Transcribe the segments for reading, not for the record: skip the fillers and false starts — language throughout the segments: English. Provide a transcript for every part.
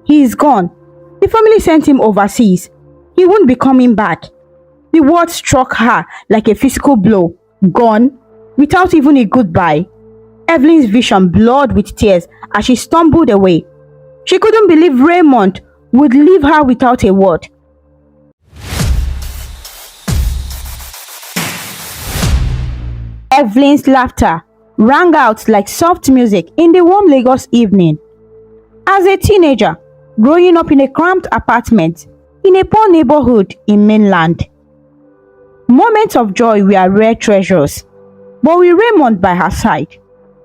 He is gone. The family sent him overseas. He won't be coming back. The word struck her like a physical blow. Gone, without even a goodbye. Evelyn's vision blurred with tears as she stumbled away. She couldn't believe Raymond would leave her without a word. Evelyn's laughter rang out like soft music in the warm Lagos evening. As a teenager, growing up in a cramped apartment in a poor neighborhood in mainland, moments of joy were rare treasures. But with Raymond by her side,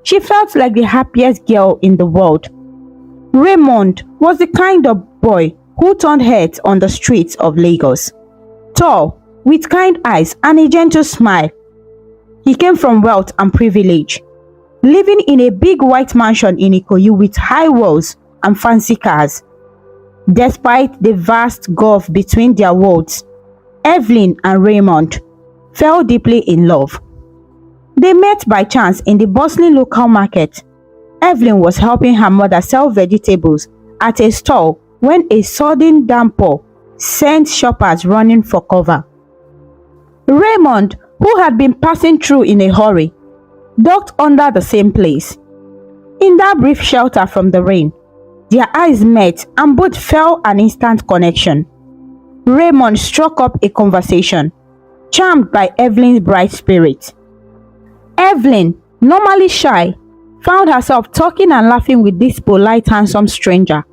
she felt like the happiest girl in the world. Raymond was the kind of boy who turned heads on the streets of Lagos. Tall, with kind eyes and a gentle smile. He came from wealth and privilege, living in a big white mansion in Ikoyi with high walls and fancy cars. Despite the vast gulf between their worlds, Evelyn and Raymond fell deeply in love. They met by chance in the bustling local market. Evelyn was helping her mother sell vegetables at a stall when a sudden downpour sent shoppers running for cover. Raymond, who had been passing through in a hurry, ducked under the same place. In that brief shelter from the rain, their eyes met and both felt an instant connection. Raymond struck up a conversation, charmed by Evelyn's bright spirit. Evelyn, normally shy, found herself talking and laughing with this polite, handsome stranger.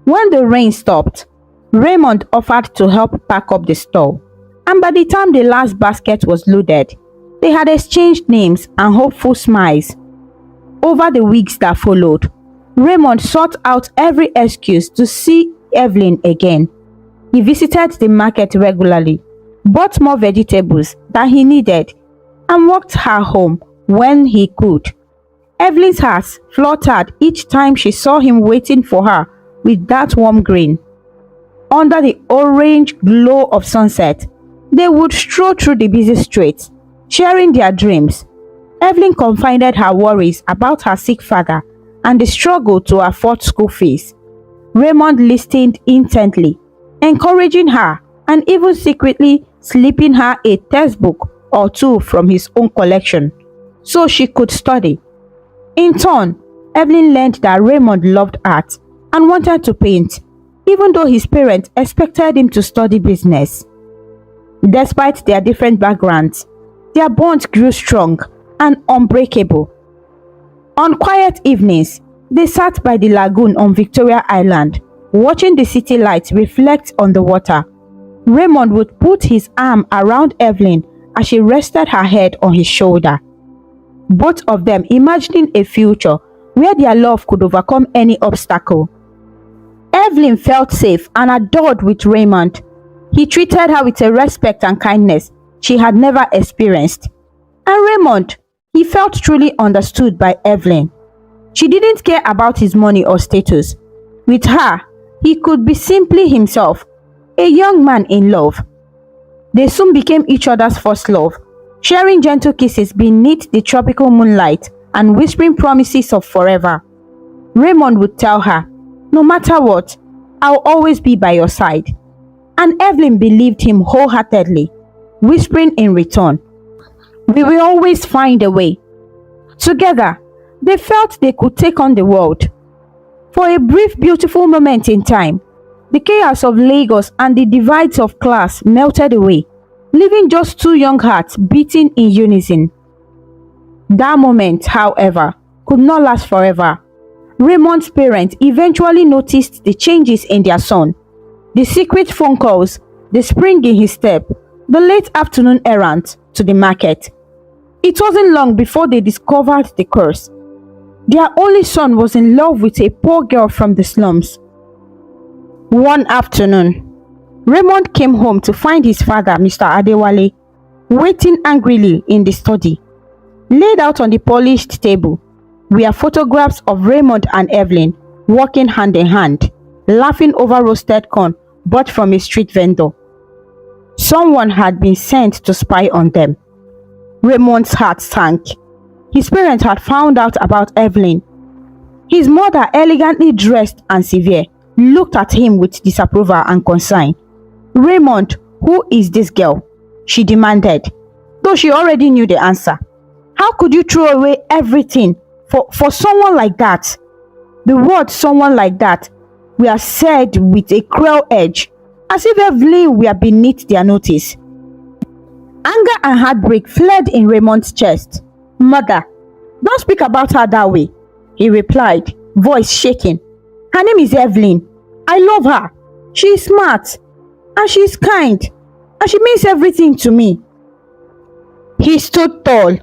When the rain stopped, Raymond offered to help pack up the stall, and by the time the last basket was loaded, they had exchanged names and hopeful smiles. Over the weeks that followed, Raymond sought out every excuse to see Evelyn again. He visited the market regularly, bought more vegetables than he needed, and walked her home when he could. Evelyn's heart fluttered each time she saw him waiting for her with that warm grin. Under the orange glow of sunset, they would stroll through the busy streets, sharing their dreams. Evelyn confided her worries about her sick father and the struggle to afford school fees. Raymond listened intently, encouraging her and even secretly slipping her a textbook or two from his own collection so she could study. In turn, Evelyn learned that Raymond loved art and wanted to paint, even though his parents expected him to study business. Despite their different backgrounds, their bond grew strong and unbreakable. On quiet evenings, they sat by the lagoon on Victoria Island, watching the city lights reflect on the water. Raymond would put his arm around Evelyn as she rested her head on his shoulder. Both of them imagining a future where their love could overcome any obstacle. Evelyn felt safe and adored with Raymond. He treated her with a respect and kindness she had never experienced. And Raymond, he felt truly understood by Evelyn. She didn't care about his money or status. With her, he could be simply himself, a young man in love. They soon became each other's first love, sharing gentle kisses beneath the tropical moonlight and whispering promises of forever. Raymond would tell her, "No matter what, I'll always be by your side." And Evelyn believed him wholeheartedly, whispering in return, "We will always find a way." Together, they felt they could take on the world. For a brief, beautiful moment in time, the chaos of Lagos and the divides of class melted away, leaving just two young hearts beating in unison. That moment, however, could not last forever. Raymond's parents eventually noticed the changes in their son. The secret phone calls, the spring in his step, the late afternoon errands to the market. It wasn't long before they discovered the curse. Their only son was in love with a poor girl from the slums. One afternoon, Raymond came home to find his father, Mr. Adewale, waiting angrily in the study. Laid out on the polished table were photographs of Raymond and Evelyn walking hand in hand, laughing over roasted corn bought from a street vendor. Someone had been sent to spy on them. Raymond's heart sank. His parents had found out about Evelyn. His mother, elegantly dressed and severe, looked at him with disapproval and concern. "Raymond, who is this girl?" she demanded, though she already knew the answer. "How could you throw away everything for someone like that?" The words "someone like that" were said with a cruel edge, as if Evelyn were beneath their notice. Anger and heartbreak fled in Raymond's chest. "Mother, don't speak about her that way," he replied, voice shaking. "Her name is Evelyn. I love her. She is smart, and she is kind, and she means everything to me." He stood tall,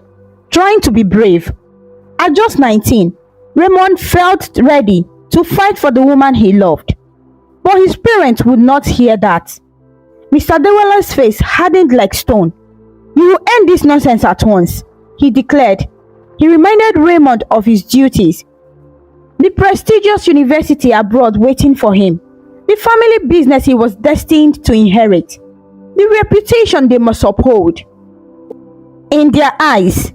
trying to be brave. At just 19, Raymond felt ready to fight for the woman he loved. But his parents would not hear that. Mr. Deweller's face hardened like stone. "You will end this nonsense at once," he declared. He reminded Raymond of his duties, the prestigious university abroad waiting for him, the family business he was destined to inherit, the reputation they must uphold. In their eyes,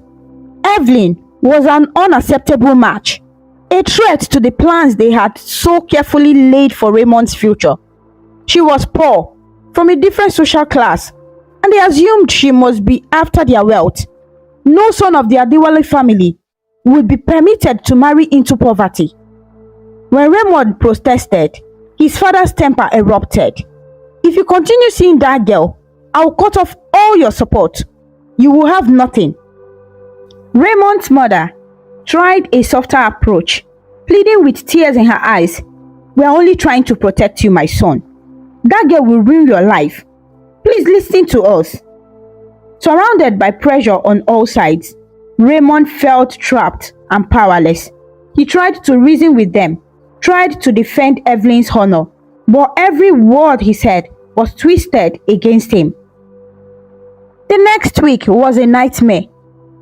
Evelyn was an unacceptable match, a threat to the plans they had so carefully laid for Raymond's future. She was poor, from a different social class, and they assumed she must be after their wealth. No son of the Adewale family would be permitted to marry into poverty. When Raymond protested, his father's temper erupted. "If you continue seeing that girl, I will cut off all your support. You will have nothing." Raymond's mother tried a softer approach, pleading with tears in her eyes. "We are only trying to protect you, my son. That girl will ruin your life. Please listen to us." Surrounded by pressure on all sides, Raymond felt trapped and powerless. He tried to reason with them, tried to defend Evelyn's honor, but every word he said was twisted against him. The next week was a nightmare.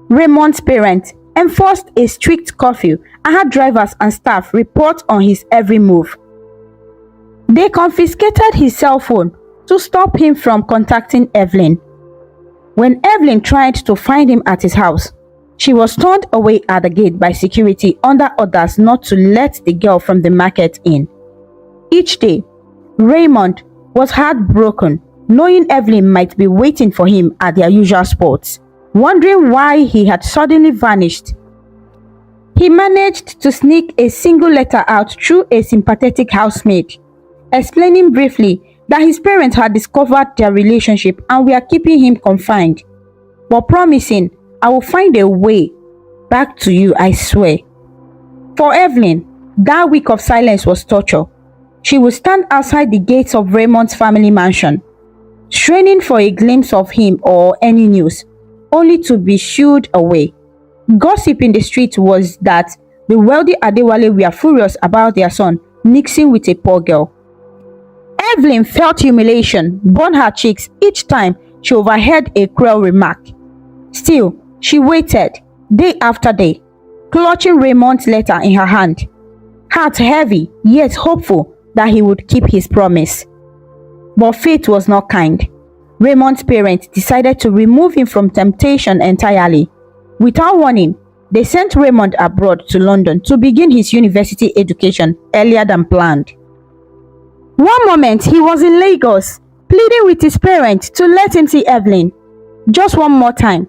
Raymond's parents enforced a strict curfew and had drivers and staff report on his every move. They confiscated his cell phone to stop him from contacting Evelyn. When Evelyn tried to find him at his house, she was turned away at the gate by security under orders not to let the girl from the market in. Each day, Raymond was heartbroken, knowing Evelyn might be waiting for him at their usual spots, wondering why he had suddenly vanished. He managed to sneak a single letter out through a sympathetic housemaid, explaining briefly that his parents had discovered their relationship and were keeping him confined, but promising, "I will find a way back to you, I swear." For Evelyn, that week of silence was torture. She would stand outside the gates of Raymond's family mansion, straining for a glimpse of him or any news, only to be shooed away. Gossip in the street was that the wealthy Adewale were furious about their son mixing with a poor girl. Evelyn felt humiliation burn her cheeks each time she overheard a cruel remark. Still, she waited, day after day, clutching Raymond's letter in her hand, heart heavy yet hopeful that he would keep his promise. But fate was not kind. Raymond's parents decided to remove him from temptation entirely. Without warning, they sent Raymond abroad to London to begin his university education earlier than planned. One moment he was in Lagos, pleading with his parents to let him see Evelyn just one more time,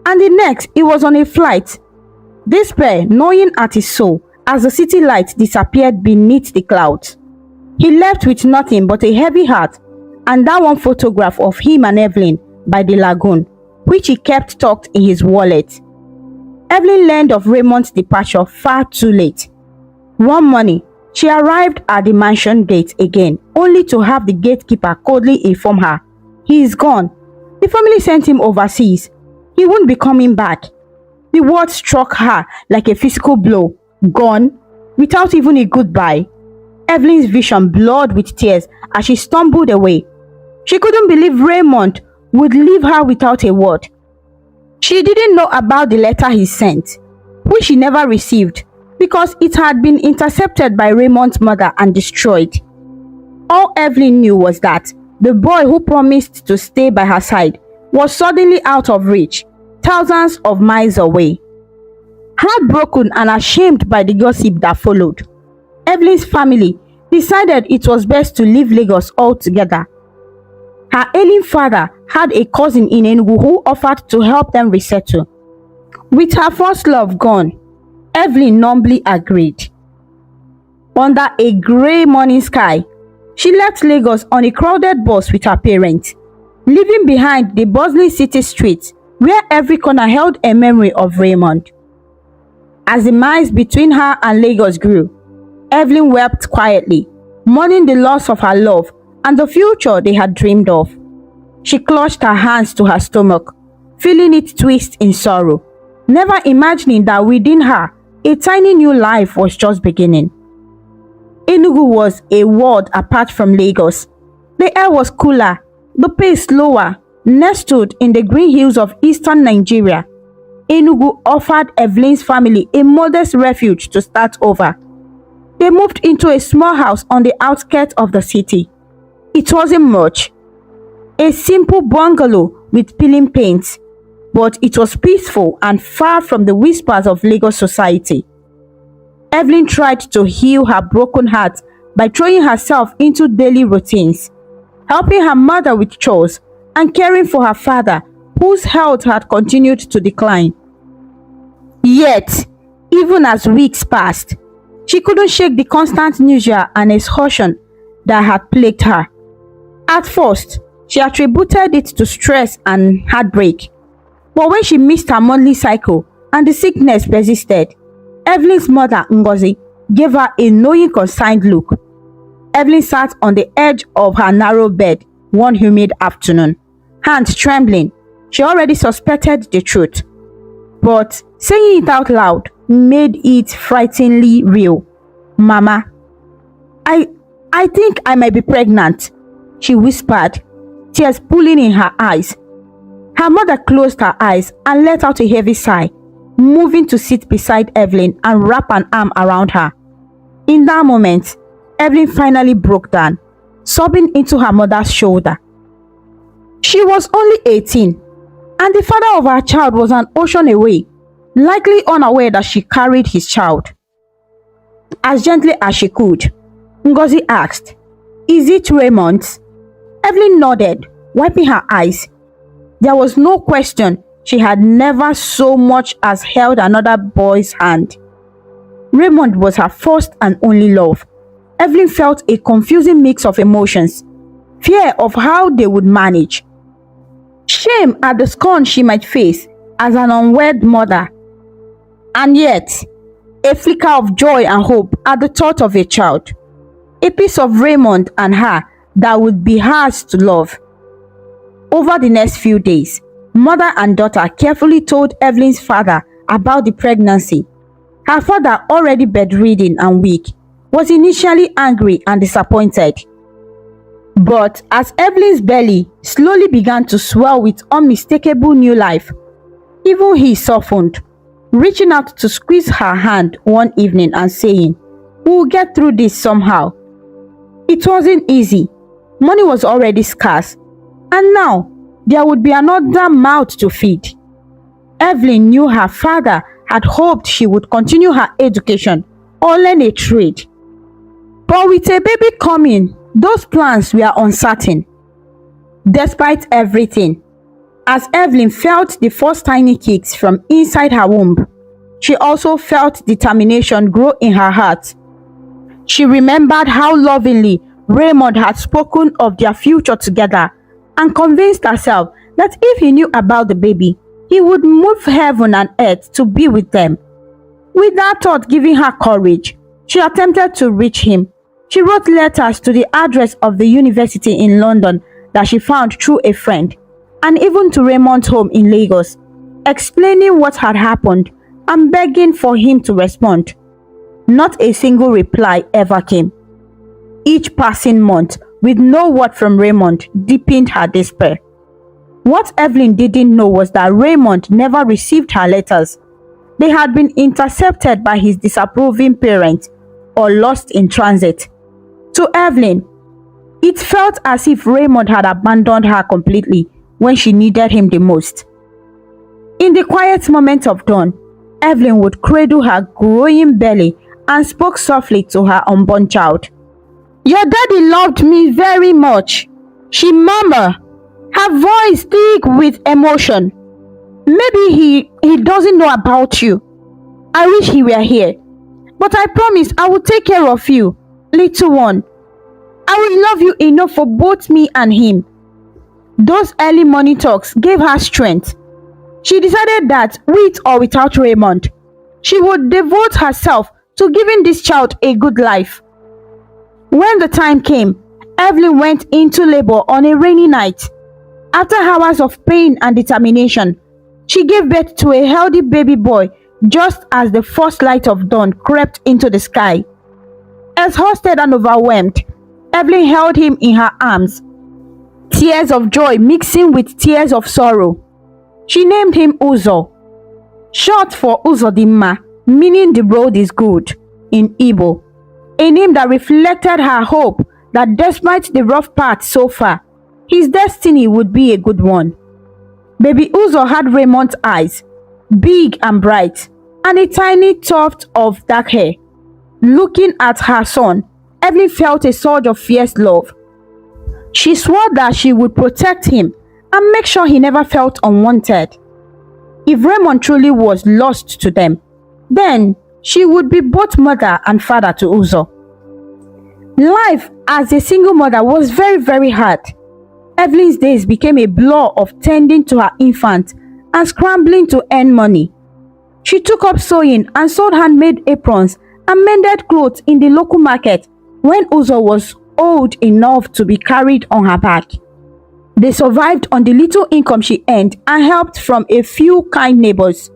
and the next he was on a flight, despair gnawing at his soul as the city light disappeared beneath the clouds. He left with nothing but a heavy heart and that one photograph of him and Evelyn by the lagoon, which he kept tucked in his wallet. Evelyn learned of Raymond's departure far too late. One morning, she arrived at the mansion gate again, only to have the gatekeeper coldly inform her, "He is gone. The family sent him overseas. He won't be coming back." The word struck her like a physical blow. Gone, without even a goodbye. Evelyn's vision blurred with tears as she stumbled away. She couldn't believe Raymond would leave her without a word. She didn't know about the letter he sent, which she never received because it had been intercepted by Raymond's mother and destroyed. All Evelyn knew was that the boy who promised to stay by her side was suddenly out of reach, thousands of miles away. Heartbroken and ashamed by the gossip that followed, Evelyn's family decided it was best to leave Lagos altogether. Her ailing father had a cousin in Enugu who offered to help them resettle. With her first love gone, Evelyn numbly agreed. Under a grey morning sky, she left Lagos on a crowded bus with her parents, leaving behind the bustling city streets where every corner held a memory of Raymond. As the miles between her and Lagos grew, Evelyn wept quietly, mourning the loss of her love and the future they had dreamed of. She clutched her hands to her stomach, feeling it twist in sorrow, never imagining that within her, a tiny new life was just beginning. Enugu was a world apart from Lagos. The air was cooler, the pace slower, nestled in the green hills of eastern Nigeria. Enugu offered Evelyn's family a modest refuge to start over. They moved into a small house on the outskirts of the city. It wasn't much, a simple bungalow with peeling paint, but it was peaceful and far from the whispers of Lagos society. Evelyn tried to heal her broken heart by throwing herself into daily routines, helping her mother with chores and caring for her father, whose health had continued to decline. Yet, even as weeks passed, she couldn't shake the constant nausea and exhaustion that had plagued her. At first, she attributed it to stress and heartbreak, but when she missed her monthly cycle and the sickness persisted, Evelyn's mother, Ngozi, gave her a knowing, concerned look. Evelyn sat on the edge of her narrow bed one humid afternoon, hands trembling. She already suspected the truth, but saying it out loud made it frighteningly real. "Mama, I think I might be pregnant," she whispered, tears pooling in her eyes. Her mother closed her eyes and let out a heavy sigh, moving to sit beside Evelyn and wrap an arm around her. In that moment, Evelyn finally broke down, sobbing into her mother's shoulder. She was only 18, and the father of her child was an ocean away, likely unaware that she carried his child. As gently as she could, Ngozi asked, "Is it Raymond's?" Evelyn nodded, wiping her eyes. There was no question she had never so much as held another boy's hand. Raymond was her first and only love. Evelyn felt a confusing mix of emotions, fear of how they would manage, shame at the scorn she might face as an unwed mother, and yet a flicker of joy and hope at the thought of a child, a piece of Raymond and her that would be hers to love. Over the next few days, mother and daughter carefully told Evelyn's father about the pregnancy. Her father, already bedridden and weak, was initially angry and disappointed. But as Evelyn's belly slowly began to swell with unmistakable new life, even he softened, reaching out to squeeze her hand one evening and saying, "We'll get through this somehow." It wasn't easy. Money was already scarce, and now there would be another mouth to feed. Evelyn knew her father had hoped she would continue her education or learn a trade. But with a baby coming, those plans were uncertain. Despite everything, as Evelyn felt the first tiny kicks from inside her womb, she also felt determination grow in her heart. She remembered how lovingly Raymond had spoken of their future together and convinced herself that if he knew about the baby, he would move heaven and earth to be with them. With that thought giving her courage, she attempted to reach him. She wrote letters to the address of the university in London that she found through a friend, and even to Raymond's home in Lagos, explaining what had happened and begging for him to respond. Not a single reply ever came. Each passing month, with no word from Raymond, deepened her despair. What Evelyn didn't know was that Raymond never received her letters. They had been intercepted by his disapproving parents or lost in transit. To Evelyn, it felt as if Raymond had abandoned her completely when she needed him the most. In the quiet moments of dawn, Evelyn would cradle her growing belly and spoke softly to her unborn child. "Your daddy loved me very much," she murmured, her voice thick with emotion. "Maybe he doesn't know about you. I wish he were here. But I promise I will take care of you, little one. I will love you enough for both me and him." Those early morning talks gave her strength. She decided that, with or without Raymond, she would devote herself to giving this child a good life. When the time came, Evelyn went into labor on a rainy night. After hours of pain and determination, she gave birth to a healthy baby boy just as the first light of dawn crept into the sky. Exhausted and overwhelmed, Evelyn held him in her arms, tears of joy mixing with tears of sorrow. She named him Uzo, short for Uzodimma, meaning the road is good in Igbo, a name that reflected her hope that despite the rough path so far, his destiny would be a good one. Baby Uzo had Raymond's eyes, big and bright, and a tiny tuft of dark hair. Looking at her son, Evelyn felt a surge of fierce love. She swore that she would protect him and make sure he never felt unwanted. If Raymond truly was lost to them, then she would be both mother and father to Uzo. Life as a single mother was very hard. Evelyn's days became a blur of tending to her infant and scrambling to earn money. She took up sewing and sold handmade aprons and mended clothes in the local market when Uzo was old enough to be carried on her back. They survived on the little income she earned and helped from a few kind neighbors.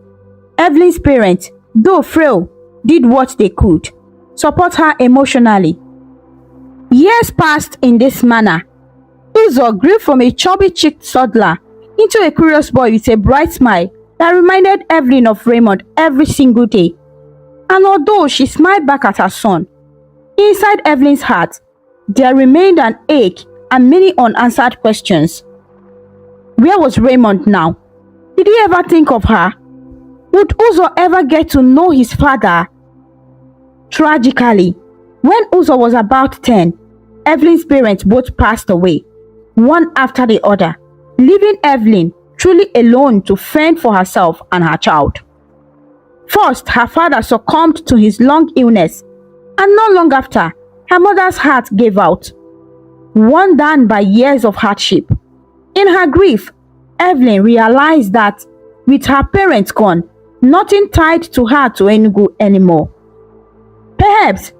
Evelyn's parents, though frail, did what they could, support her emotionally. Years passed in this manner. Uzo grew from a chubby-cheeked toddler into a curious boy with a bright smile that reminded Evelyn of Raymond every single day. And although she smiled back at her son, inside Evelyn's heart, there remained an ache and many unanswered questions. Where was Raymond now? Did he ever think of her? Would Uzo ever get to know his father? Tragically, when Uzo was about 10, Evelyn's parents both passed away, one after the other, leaving Evelyn truly alone to fend for herself and her child. First, her father succumbed to his long illness, and not long after, her mother's heart gave out, worn down by years of hardship. In her grief, Evelyn realized that with her parents gone, nothing tied to her to Enugu anymore. Perhaps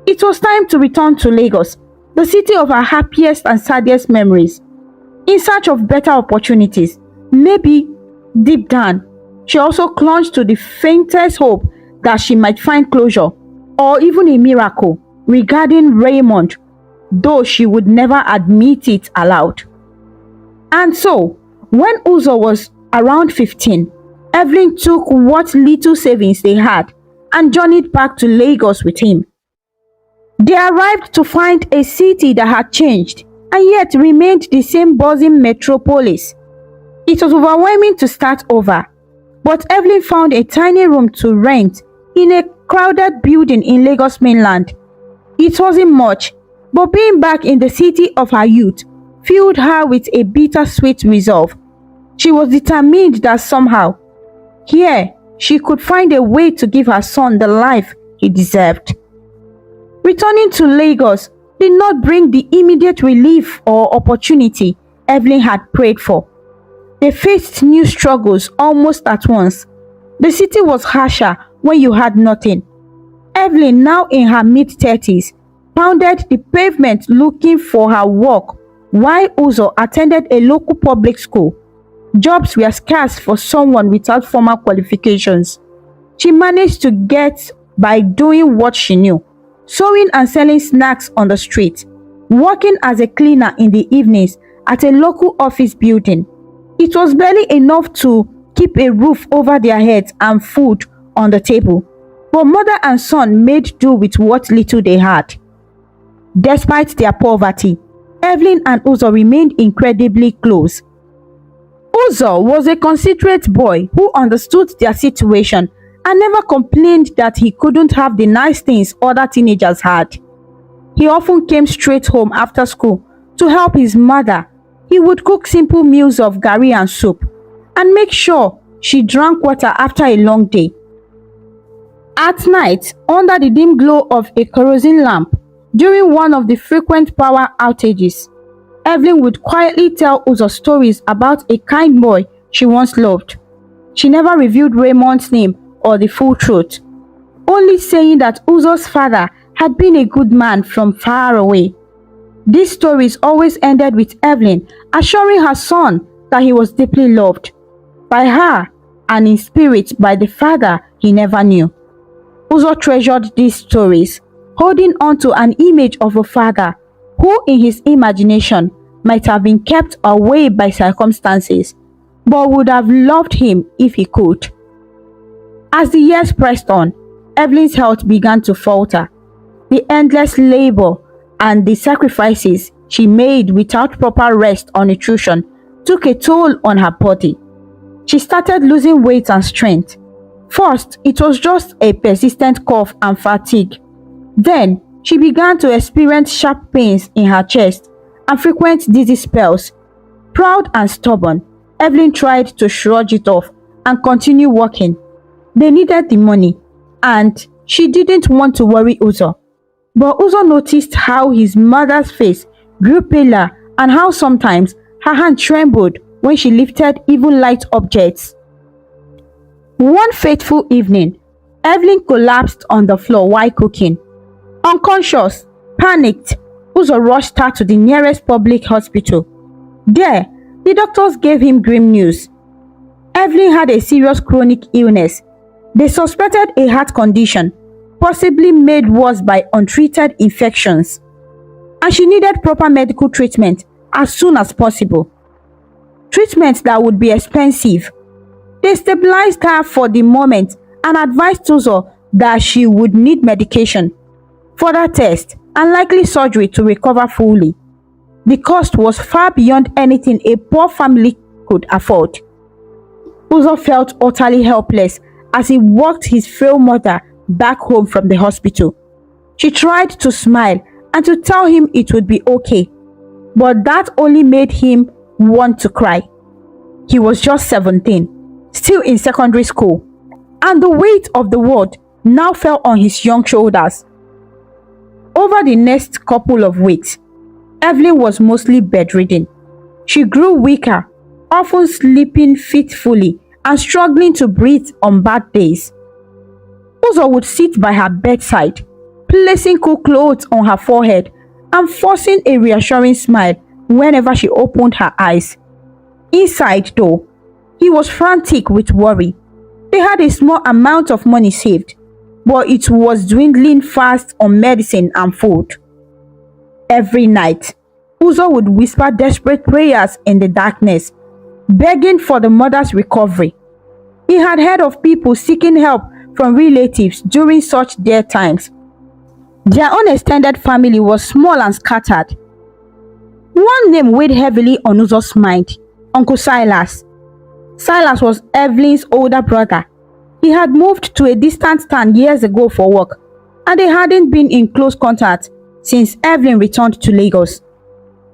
it was time to return to Lagos, the city of her happiest and saddest memories, in search of better opportunities. Maybe, deep down, she also clung to the faintest hope that she might find closure or even a miracle regarding Raymond, though she would never admit it aloud. And so, when Uzo was around 15, Evelyn took what little savings they had and journeyed back to Lagos with him. They arrived to find a city that had changed and yet remained the same buzzing metropolis. It was overwhelming to start over, but Evelyn found a tiny room to rent in a crowded building in Lagos mainland. It wasn't much, but being back in the city of her youth filled her with a bittersweet resolve. She was determined that somehow, here, she could find a way to give her son the life he deserved. Returning to Lagos did not bring the immediate relief or opportunity Evelyn had prayed for. They faced new struggles almost at once. The city was harsher when you had nothing. Evelyn, now in her mid-30s, pounded the pavement looking for her work, while Uzo attended a local public school. Jobs were scarce for someone without formal qualifications. She managed to get by doing what she knew, sewing and selling snacks on the street, working as a cleaner in the evenings at a local office building. It was barely enough to keep a roof over their heads and food on the table, but mother and son made do with what little they had. Despite their poverty, Evelyn and Uzo remained incredibly close. Uzo was a considerate boy who understood their situation and never complained that he couldn't have the nice things other teenagers had. He often came straight home after school to help his mother. He would cook simple meals of garri and soup and make sure she drank water after a long day. At night, under the dim glow of a kerosene lamp, during one of the frequent power outages, Evelyn would quietly tell Uzo stories about a kind boy she once loved. She never revealed Raymond's name or the full truth, only saying that Uzo's father had been a good man from far away. These stories always ended with Evelyn assuring her son that he was deeply loved by her and in spirit by the father he never knew. Uzo treasured these stories, holding on to an image of a father who in his imagination might have been kept away by circumstances, but would have loved him if he could. As the years pressed on, Evelyn's health began to falter. The endless labor and the sacrifices she made without proper rest or nutrition took a toll on her body. She started losing weight and strength. First, it was just a persistent cough and fatigue. Then, she began to experience sharp pains in her chest and frequent dizzy spells. Proud and stubborn, Evelyn tried to shrug it off and continue working. They needed the money, and she didn't want to worry Uzo. But Uzo noticed how his mother's face grew paler and how sometimes her hand trembled when she lifted even light objects. One fateful evening, Evelyn collapsed on the floor while cooking. Unconscious, panicked, Uzo rushed her to the nearest public hospital. There, the doctors gave him grim news. Evelyn had a serious chronic illness. They suspected a heart condition, possibly made worse by untreated infections, and she needed proper medical treatment as soon as possible. Treatment that would be expensive. They stabilized her for the moment and advised Uzo that she would need medication, further tests, and likely surgery to recover fully. The cost was far beyond anything a poor family could afford. Uzo felt utterly helpless as he walked his frail mother back home from the hospital. She tried to smile and to tell him it would be okay, but that only made him want to cry. He was just 17, still in secondary school, and the weight of the world now fell on his young shoulders. Over the next couple of weeks, Evelyn was mostly bedridden. She grew weaker, often sleeping fitfully and struggling to breathe on bad days. Uzo would sit by her bedside, placing cool clothes on her forehead and forcing a reassuring smile whenever she opened her eyes. Inside, though, he was frantic with worry. They had a small amount of money saved, but it was dwindling fast on medicine and food. Every night, Uzo would whisper desperate prayers in the darkness, begging for the mother's recovery. He had heard of people seeking help from relatives during such dire times. Their own extended family was small and scattered. One name weighed heavily on Uzo's mind: Uncle Silas. Silas was Evelyn's older brother. He had moved to a distant town years ago for work, and they hadn't been in close contact since Evelyn returned to Lagos.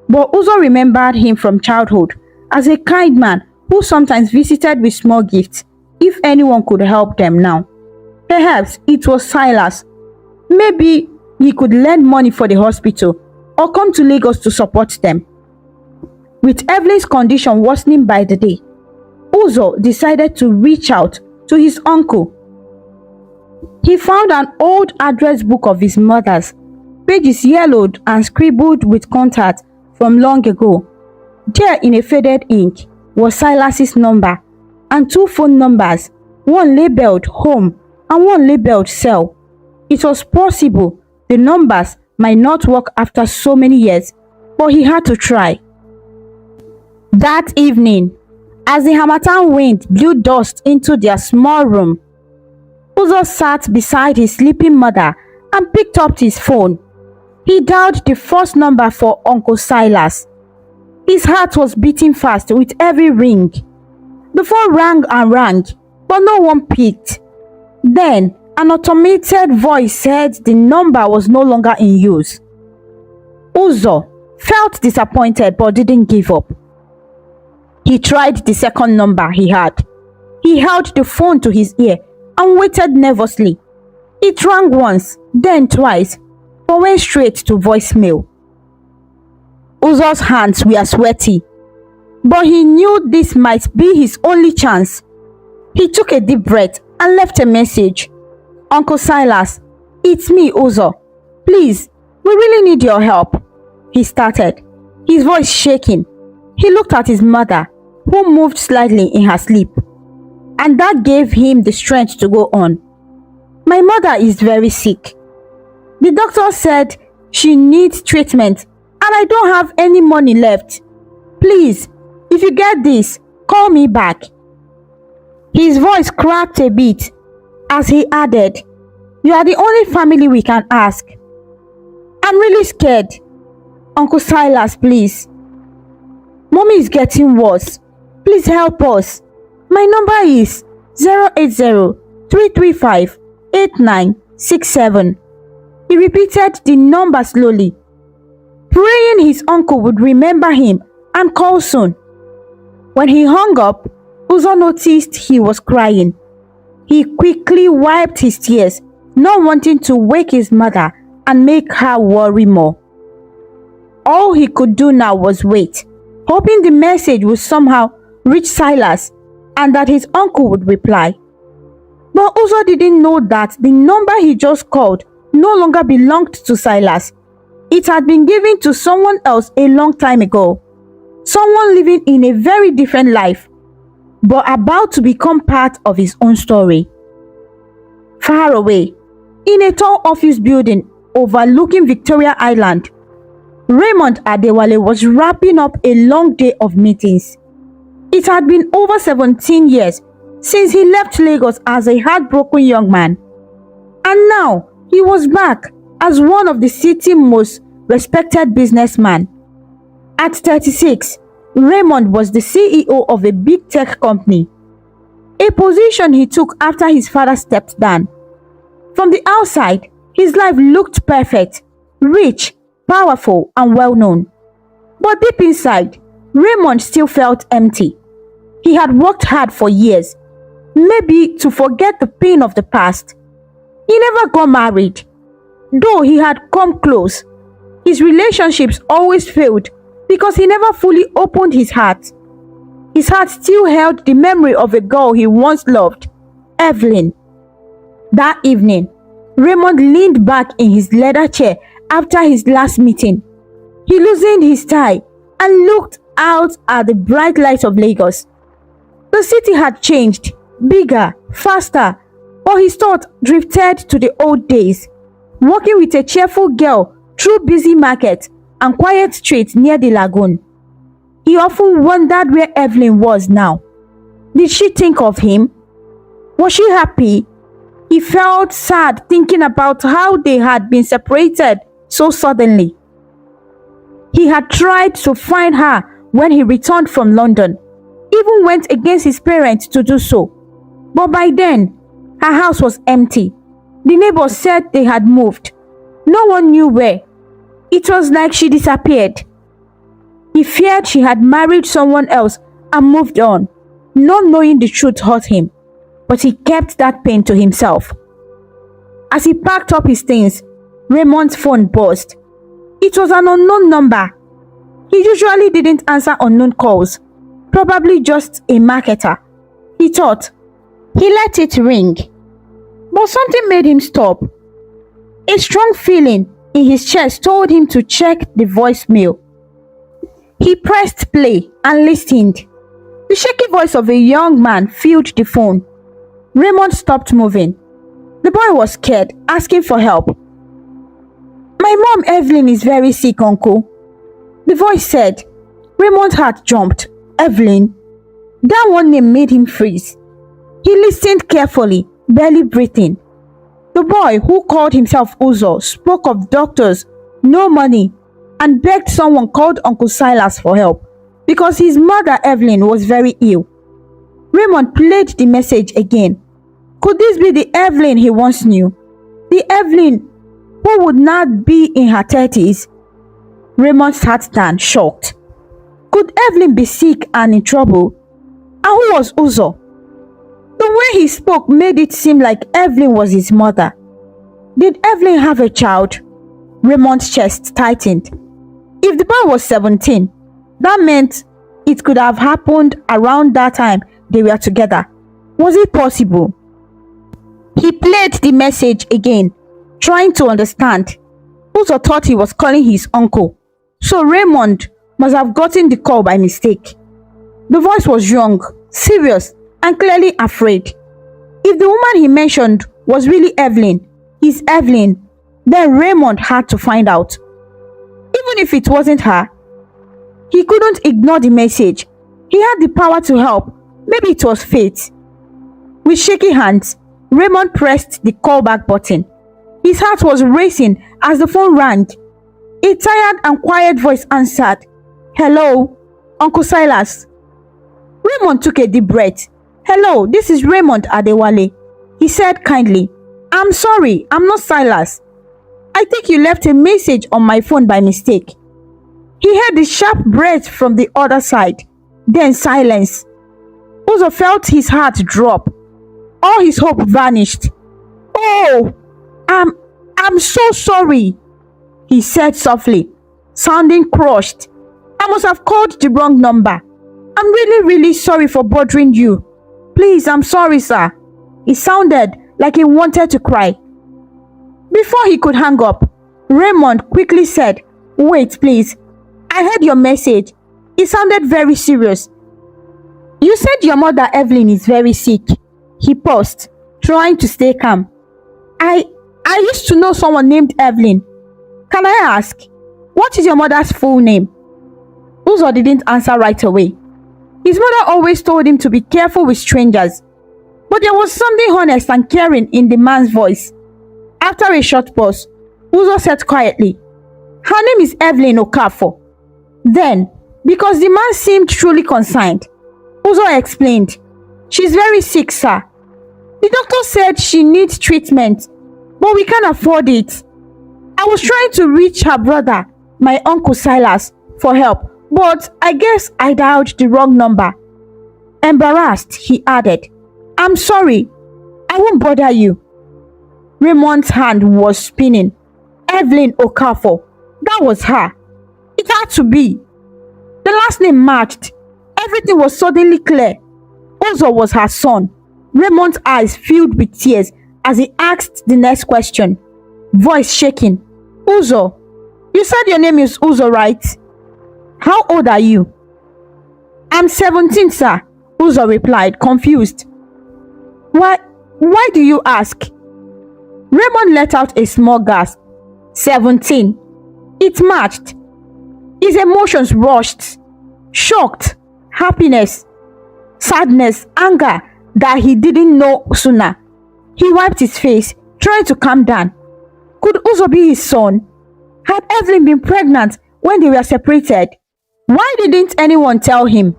But Uzo remembered him from childhood as a kind man who sometimes visited with small gifts if anyone could help them now. Perhaps it was Silas. Maybe he could lend money for the hospital or come to Lagos to support them. With Evelyn's condition worsening by the day, Uzo decided to reach out to his uncle. He found an old address book of his mother's, pages yellowed and scribbled with contact from long ago. There in a faded ink was Silas's number and 2 phone numbers, one labeled home and one labeled cell. It was possible the numbers might not work after so many years, but he had to try. That evening, as the harmattan wind blew dust into their small room, Uzo sat beside his sleeping mother and picked up his phone. He dialed the first number for Uncle Silas. His heart was beating fast with every ring. The phone rang and rang, but no one picked. Then, an automated voice said the number was no longer in use. Uzo felt disappointed but didn't give up. He tried the second number he had. He held the phone to his ear and waited nervously. It rang once, then twice, but went straight to voicemail. Uzo's hands were sweaty, but he knew this might be his only chance. He took a deep breath and left a message. "Uncle Silas, it's me, Uzo. Please, we really need your help," he started, his voice shaking. He looked at his mother, who moved slightly in her sleep, and that gave him the strength to go on. "My mother is very sick. The doctor said she needs treatment and I don't have any money left. Please, if you get this, call me back." His voice cracked a bit as he added, "You are the only family we can ask. I'm really scared. Uncle Silas, please. Mommy is getting worse. Please help us. My number is 080-335-8967. He repeated the number slowly, praying his uncle would remember him and call soon. When he hung up, Uzo noticed he was crying. He quickly wiped his tears, not wanting to wake his mother and make her worry more. All he could do now was wait, hoping the message would somehow reach Silas and that his uncle would reply. But Uzo didn't know that the number he just called no longer belonged to Silas. It had been given to someone else a long time ago. Someone living in a very different life, but about to become part of his own story. Far away, in a tall office building overlooking Victoria Island, Raymond Adewale was wrapping up a long day of meetings. It had been over 17 years since he left Lagos as a heartbroken young man. And now he was back as one of the city's most respected businessmen. At 36, Raymond was the CEO of a big tech company, a position he took after his father stepped down. From the outside, his life looked perfect, rich, powerful, and well-known. But deep inside, Raymond still felt empty. He had worked hard for years, maybe to forget the pain of the past. He never got married, though he had come close. His relationships always failed because he never fully opened his heart. His heart still held the memory of a girl he once loved, Evelyn. That evening, Raymond leaned back in his leather chair after his last meeting. He loosened his tie and looked out at the bright lights of Lagos. The city had changed, bigger, faster, but his thoughts drifted to the old days, walking with a cheerful girl through busy markets and quiet streets near the lagoon. He often wondered where Evelyn was now. Did she think of him? Was she happy? He felt sad thinking about how they had been separated so suddenly. He had tried to find her when he returned from London, even went against his parents to do so. But by then, her house was empty. The neighbors said they had moved. No one knew where. It was like she disappeared. He feared she had married someone else and moved on. Not knowing the truth hurt him, but he kept that pain to himself. As he packed up his things, Raymond's phone buzzed. It was an unknown number. He usually didn't answer unknown calls, probably just a marketer, he thought. He let it ring, but something made him stop. A strong feeling in his chest told him to check the voicemail. He pressed play and listened. The shaky voice of a young man filled the phone. Raymond stopped moving. The boy was scared, asking for help. "My mom Evelyn is very sick, uncle," the voice said. Raymond's heart jumped. Evelyn? That one name made him freeze. He listened carefully, barely breathing. The boy, who called himself Uzo, spoke of doctors, no money, and begged someone called Uncle Silas for help because his mother Evelyn was very ill. Raymond played the message again. Could this be the Evelyn he once knew? The Evelyn who would not be in her 30s? Raymond sat down, shocked. Could Evelyn be sick and in trouble? And who was Uzo? The way he spoke made it seem like Evelyn was his mother. Did Evelyn have a child? Raymond's chest tightened. If the boy was 17, that meant it could have happened around that time they were together. Was it possible? He played the message again, trying to understand. Uzo thought he was calling his uncle, so Raymond must have gotten the call by mistake. The voice was young, serious, and clearly afraid. If the woman he mentioned was really Evelyn, his Evelyn, then Raymond had to find out. Even if it wasn't her, he couldn't ignore the message. He had the power to help. Maybe it was fate. With shaky hands, Raymond pressed the callback button. His heart was racing as the phone rang. A tired and quiet voice answered. Hello, Uncle Silas. Raymond took a deep breath. Hello, this is Raymond Adewale. He said kindly. I'm sorry, I'm not Silas. I think you left a message on my phone by mistake. He heard the sharp breath from the other side. Then silence. Uzo felt his heart drop. All his hope vanished. Oh, I'm so sorry, he said softly, sounding crushed. I must have called the wrong number. I'm really sorry for bothering you. Please, I'm sorry, sir. It sounded like he wanted to cry. Before he could hang up, Raymond quickly said, Wait, please. I heard your message. It sounded very serious. You said your mother Evelyn is very sick. He paused, trying to stay calm. I used to know someone named Evelyn. Can I ask, what is your mother's full name? Uzo didn't answer right away. His mother always told him to be careful with strangers. But there was something honest and caring in the man's voice. After a short pause, Uzo said quietly, Her name is Evelyn Okafor. Then, because the man seemed truly concerned, Uzo explained, She's very sick, sir. The doctor said she needs treatment, but we can't afford it. I was trying to reach her brother, my uncle Silas, for help, but I guess I dialed the wrong number. Embarrassed, he added, I'm sorry. I won't bother you. Raymond's hand was spinning. Evelyn Okafor. That was her. It had to be. The last name matched. Everything was suddenly clear. Uzo was her son. Raymond's eyes filled with tears as he asked the next question, voice shaking. Uzo, you said your name is Uzo, right? How old are you? I'm 17, sir, Uzo replied, confused. Why do you ask? Raymond let out a small gasp. 17. It matched. His emotions rushed. Shocked, happiness, sadness, anger that he didn't know sooner. He wiped his face, trying to calm down. Could Uzo be his son? Had Evelyn been pregnant when they were separated? Why didn't anyone tell him?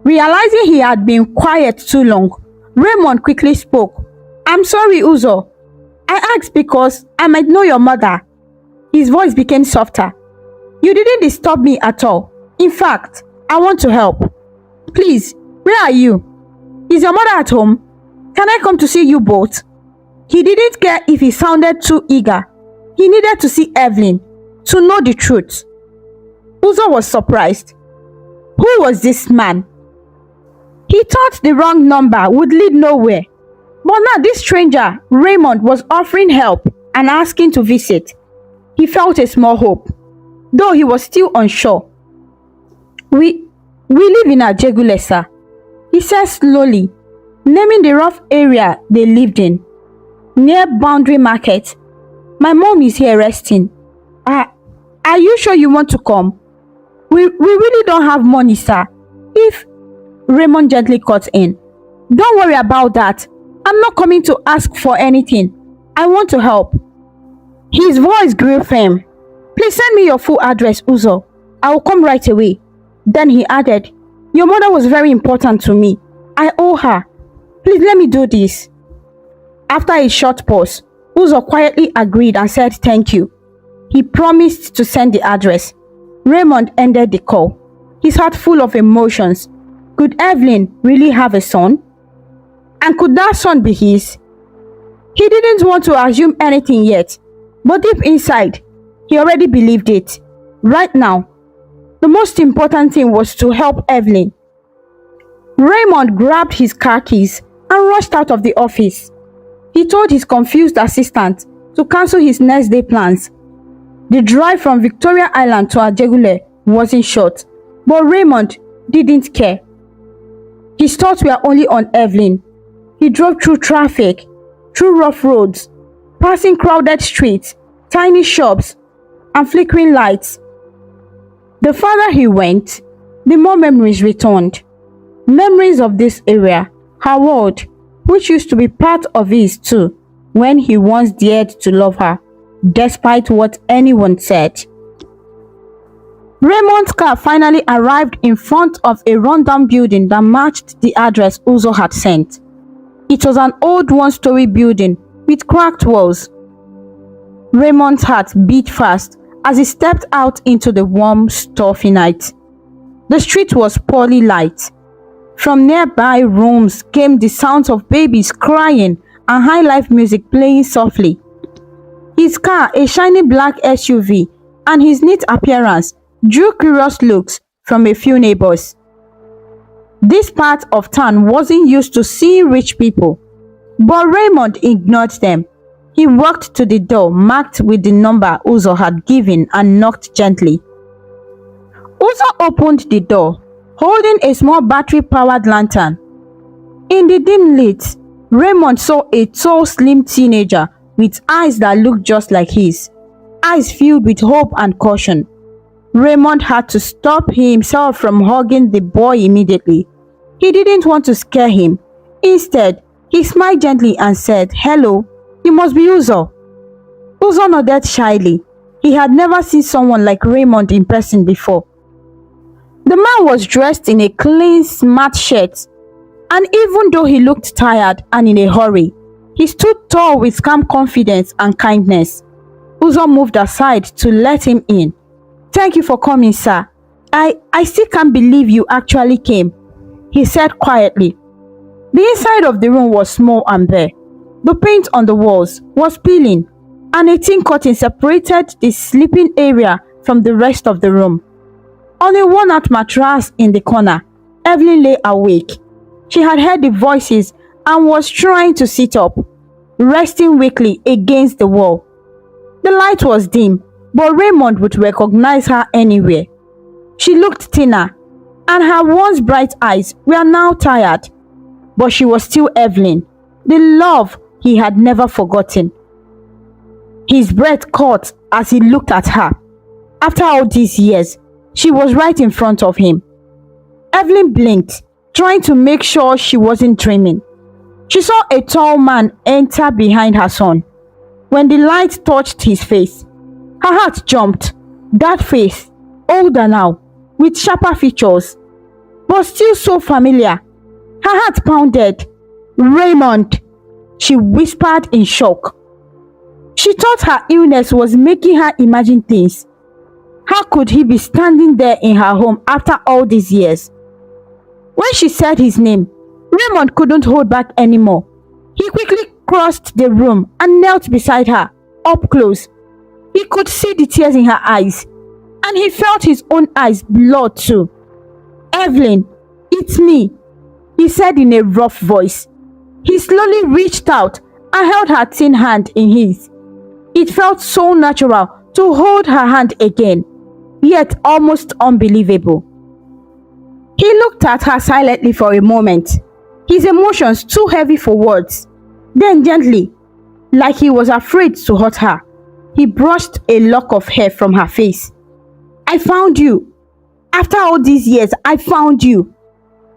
Realizing he had been quiet too long, Raymond quickly spoke. I'm sorry, Uzo. I asked because I might know your mother. His voice became softer. You didn't disturb me at all. In fact, I want to help. Please, where are you? Is your mother at home? Can I come to see you both? He didn't care if he sounded too eager. He needed to see Evelyn, to know the truth. Uzo was surprised. Who was this man? He thought the wrong number would lead nowhere. But now this stranger, Raymond, was offering help and asking to visit. He felt a small hope, though he was still unsure. We live in Ajegule, sir, he said slowly, naming the rough area they lived in. Near Boundary Market. My mom is here resting. Are you sure you want to come? We really don't have money, sir. If Raymond gently cut in. Don't worry about that. I'm not coming to ask for anything. I want to help. His voice grew firm. Please send me your full address, Uzo. I will come right away. Then he added, Your mother was very important to me. I owe her. Please let me do this. After a short pause, Uzo quietly agreed and said thank you. He promised to send the address. Raymond ended the call, his heart full of emotions. Could Evelyn really have a son? And could that son be his? He didn't want to assume anything yet, but deep inside, he already believed it. Right now, the most important thing was to help Evelyn. Raymond grabbed his car keys and rushed out of the office. He told his confused assistant to cancel his next day plans. The drive from Victoria Island to Ajegule wasn't short, but Raymond didn't care. His thoughts were only on Evelyn. He drove through traffic, through rough roads, passing crowded streets, tiny shops, and flickering lights. The farther he went, the more memories returned. Memories of this area, her world, which used to be part of his too, when he once dared to love her, despite what anyone said. Raymond's car finally arrived in front of a rundown building that matched the address Uzo had sent. It was an old one-story building with cracked walls. Raymond's heart beat fast as he stepped out into the warm, stuffy night. The street was poorly lit. From nearby rooms came the sounds of babies crying and high-life music playing softly. His car, a shiny black SUV, and his neat appearance drew curious looks from a few neighbors. This part of town wasn't used to seeing rich people, but Raymond ignored them. He walked to the door marked with the number Uzo had given and knocked gently. Uzo opened the door, holding a small battery-powered lantern. In the dim light, Raymond saw a tall, slim teenager with eyes that looked just like his, eyes filled with hope and caution. Raymond had to stop himself from hugging the boy immediately. He didn't want to scare him. Instead, he smiled gently and said, "Hello, you must be Uzo." Uzo nodded shyly. He had never seen someone like Raymond in person before. The man was dressed in a clean, smart shirt, and even though he looked tired and in a hurry, he stood tall with calm confidence and kindness. Uzo moved aside to let him in. "Thank you for coming, sir. I still can't believe you actually came," he said quietly. The inside of the room was small and bare. The paint on the walls was peeling, and a thin curtain separated the sleeping area from the rest of the room. On a worn-out mattress in the corner, Evelyn lay awake. She had heard the voices and was trying to sit up, resting weakly against the wall. The light was dim, but Raymond would recognize her anywhere. She looked thinner, and her once bright eyes were now tired. But she was still Evelyn, the love he had never forgotten. His breath caught as he looked at her. After all these years, she was right in front of him. Evelyn blinked, trying to make sure she wasn't dreaming. She saw a tall man enter behind her son. When the light touched his face, her heart jumped. That face, older now, with sharper features, but still so familiar. Her heart pounded. "Raymond," she whispered in shock. She thought her illness was making her imagine things. How could he be standing there in her home after all these years? When she said his name, Raymond couldn't hold back anymore. He quickly crossed the room and knelt beside her, up close. He could see the tears in her eyes, and he felt his own eyes blood too. "Evelyn, it's me," he said in a rough voice. He slowly reached out and held her thin hand in his. It felt so natural to hold her hand again, yet almost unbelievable. He looked at her silently for a moment, his emotions too heavy for words. Then gently, like he was afraid to hurt her, he brushed a lock of hair from her face. "I found you. After all these years, I found you,"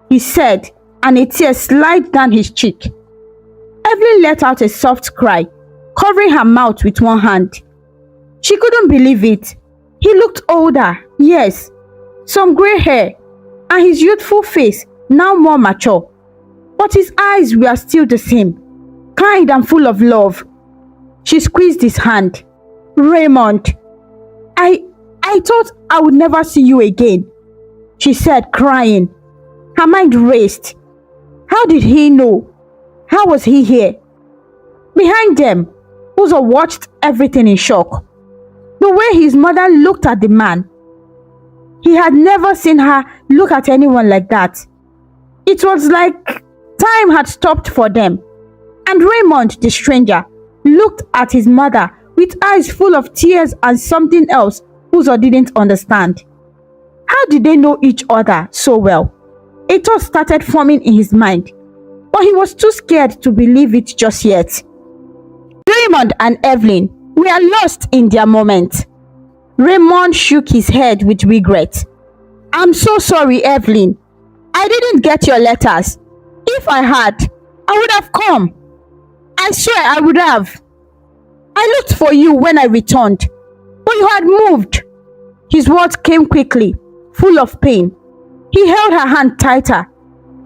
he said, and a tear slid down his cheek. Evelyn let out a soft cry, covering her mouth with one hand. She couldn't believe it. He looked older, yes, some grey hair, and his youthful face now more mature. But his eyes were still the same, kind and full of love. She squeezed his hand. "Raymond," I I thought I would never see you again, she said, crying. Her mind raced. How did he know? How was he here? Behind them, Uzo watched everything in shock. The way his mother looked at the man. He had never seen her look at anyone like that. It was like time had stopped for them. And Raymond, the stranger, looked at his mother with eyes full of tears and something else Uzo didn't understand. How did they know each other so well? A thought started forming in his mind, but he was too scared to believe it just yet. Raymond and Evelyn were lost in their moment. Raymond shook his head with regret. I'm so sorry, Evelyn. I didn't get your letters. If I had, I would have come. I swear I would have. I looked for you when I returned, but you had moved. His words came quickly, full of pain. He held her hand tighter,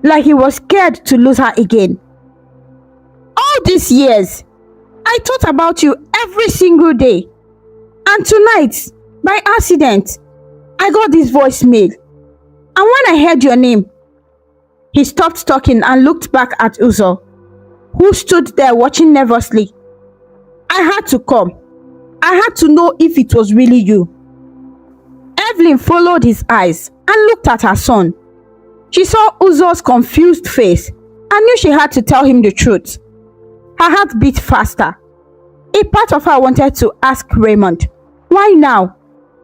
like he was scared to lose her again. All these years, I thought about you every single day. And tonight, by accident, I got this voicemail. And when I heard your name, he stopped talking and looked back at Uzo, who stood there watching nervously. I had to come. I had to know if it was really you. Evelyn followed his eyes and looked at her son. She saw Uzo's confused face and knew she had to tell him the truth. Her heart beat faster. A part of her wanted to ask Raymond, why now?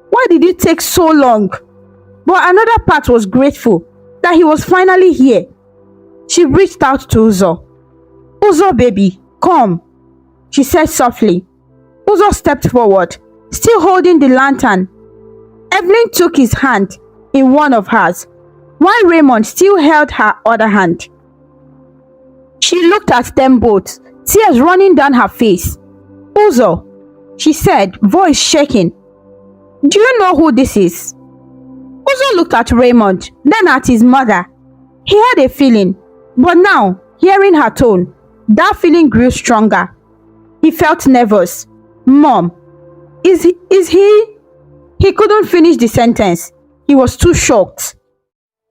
Why did it take so long? But another part was grateful that he was finally here. She reached out to Uzo. Uzo, baby, come, she said softly. Uzo stepped forward, still holding the lantern. Evelyn took his hand in one of hers, while Raymond still held her other hand. She looked at them both, tears running down her face. Uzo, she said, voice shaking. Do you know who this is? Uzo looked at Raymond, then at his mother. He had a feeling, but now, hearing her tone, that feeling grew stronger. He felt nervous. Mom, is he? He couldn't finish the sentence. He was too shocked.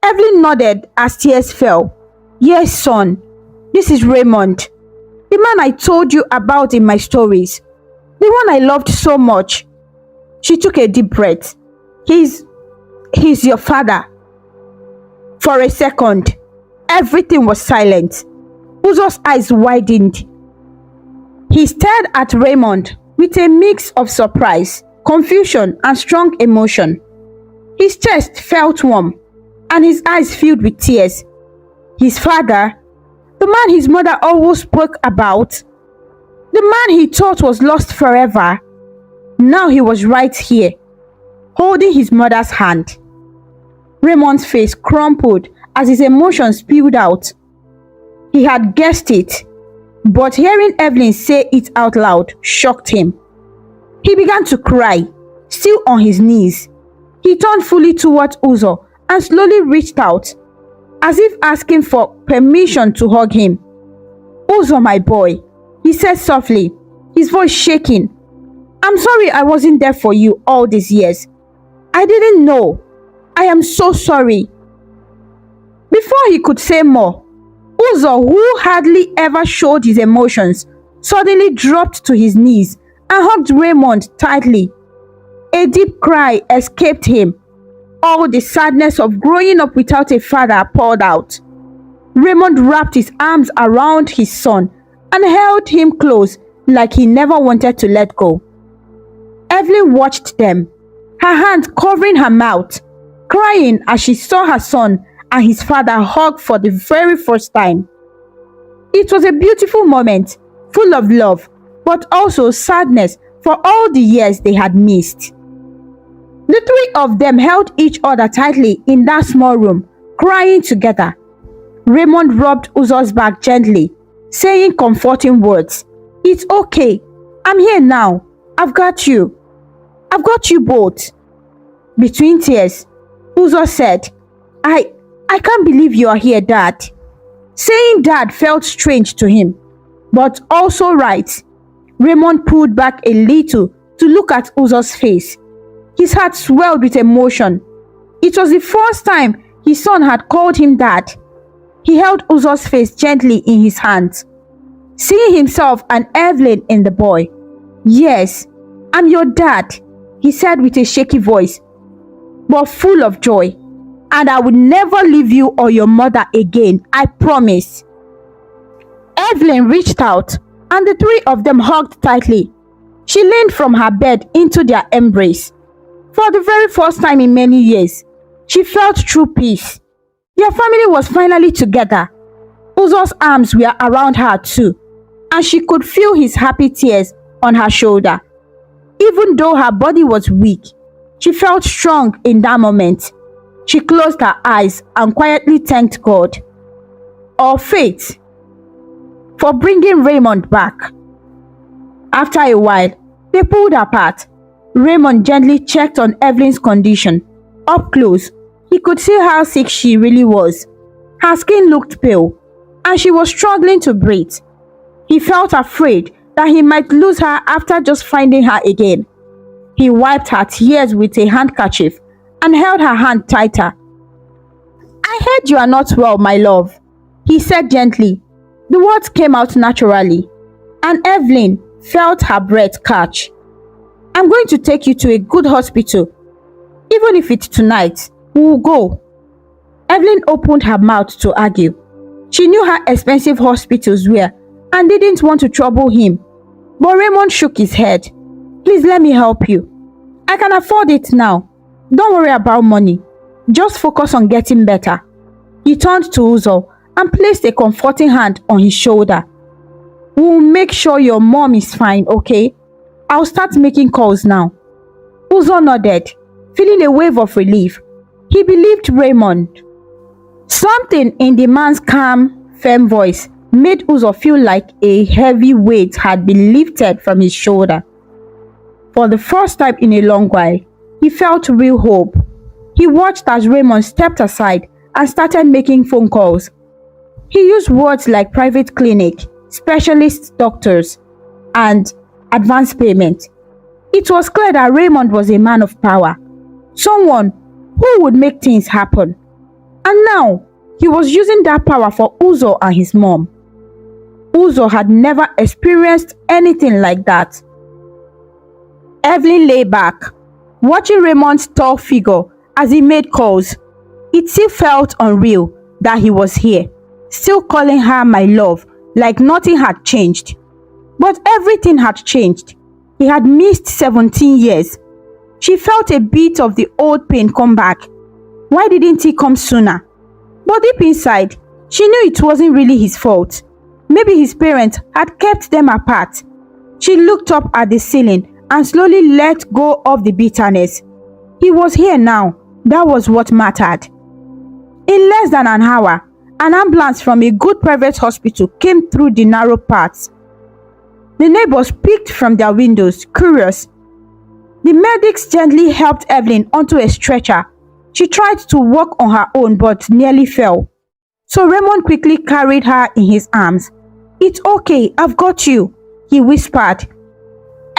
Evelyn nodded as tears fell. Yes, son. This is Raymond. The man I told you about in my stories. The one I loved so much. She took a deep breath. He's your father. For a second, everything was silent. Uzo's eyes widened. He stared at Raymond with a mix of surprise, confusion, and strong emotion. His chest felt warm, and his eyes filled with tears. His father, the man his mother always spoke about, the man he thought was lost forever, now he was right here, holding his mother's hand. Raymond's face crumpled as his emotions spilled out. He had guessed it, but hearing Evelyn say it out loud shocked him. He began to cry, still on his knees. He turned fully toward Uzo and slowly reached out, as if asking for permission to hug him. Uzo, my boy, he said softly, his voice shaking. I'm sorry I wasn't there for you all these years. I didn't know. I am so sorry. Before he could say more, Uzo, who hardly ever showed his emotions, suddenly dropped to his knees and hugged Raymond tightly. A deep cry escaped him. All the sadness of growing up without a father poured out. Raymond wrapped his arms around his son and held him close like he never wanted to let go. Evelyn watched them, her hand covering her mouth, crying as she saw her son and his father hug for the very first time. It was a beautiful moment, full of love, but also sadness for all the years they had missed. The three of them held each other tightly in that small room, crying together. Raymond rubbed Uzo's back gently, saying comforting words. It's okay. I'm here now. I've got you. I've got you both. Between tears, Uzo said, I can't believe you are here, Dad. Saying Dad felt strange to him, but also right. Raymond pulled back a little to look at Uzo's face. His heart swelled with emotion. It was the first time his son had called him dad. He held Uzo's face gently in his hands, seeing himself and Evelyn in the boy. "Yes, I'm your dad," he said with a shaky voice, but full of joy. "And I will never leave you or your mother again, I promise." Evelyn reached out, and the three of them hugged tightly. She leaned from her bed into their embrace. For the very first time in many years, she felt true peace. Their family was finally together. Uzo's arms were around her too, and she could feel his happy tears on her shoulder. Even though her body was weak, she felt strong in that moment. She closed her eyes and quietly thanked God, or fate, for bringing Raymond back. After a while, they pulled apart. Raymond gently checked on Evelyn's condition. Up close, he could see how sick she really was. Her skin looked pale, and she was struggling to breathe. He felt afraid that he might lose her after just finding her again. He wiped her tears with a handkerchief and held her hand tighter. "I heard you are not well, my love," he said gently. The words came out naturally, and Evelyn felt her breath catch. "I'm going to take you to a good hospital. Even if it's tonight, we will go." Evelyn opened her mouth to argue. She knew how expensive hospitals were and didn't want to trouble him. But Raymond shook his head. "Please let me help you. I can afford it now. Don't worry about money. Just focus on getting better." He turned to Uzo and placed a comforting hand on his shoulder. "We'll make sure your mom is fine, okay? I'll start making calls now." Uzo nodded, feeling a wave of relief. He believed Raymond. Something in the man's calm, firm voice made Uzo feel like a heavy weight had been lifted from his shoulder. For the first time in a long while, he felt real hope. He watched as Raymond stepped aside and started making phone calls. He used words like private clinic, specialist doctors, and advance payment. It was clear that Raymond was a man of power, someone who would make things happen. And now, he was using that power for Uzo and his mom. Uzo had never experienced anything like that. Evelyn lay back, watching Raymond's tall figure as he made calls. It still felt unreal that he was here, still calling her my love, like nothing had changed. But everything had changed. He had missed 17 years. She felt a bit of the old pain come back. Why didn't he come sooner? But deep inside, she knew it wasn't really his fault. Maybe his parents had kept them apart. She looked up at the ceiling and slowly let go of the bitterness. He was here now. That was what mattered. In less than an hour, an ambulance from a good private hospital came through the narrow paths. The neighbors peeked from their windows, curious. The medics gently helped Evelyn onto a stretcher. She tried to walk on her own but nearly fell. So Raymond quickly carried her in his arms. "It's okay, I've got you," he whispered.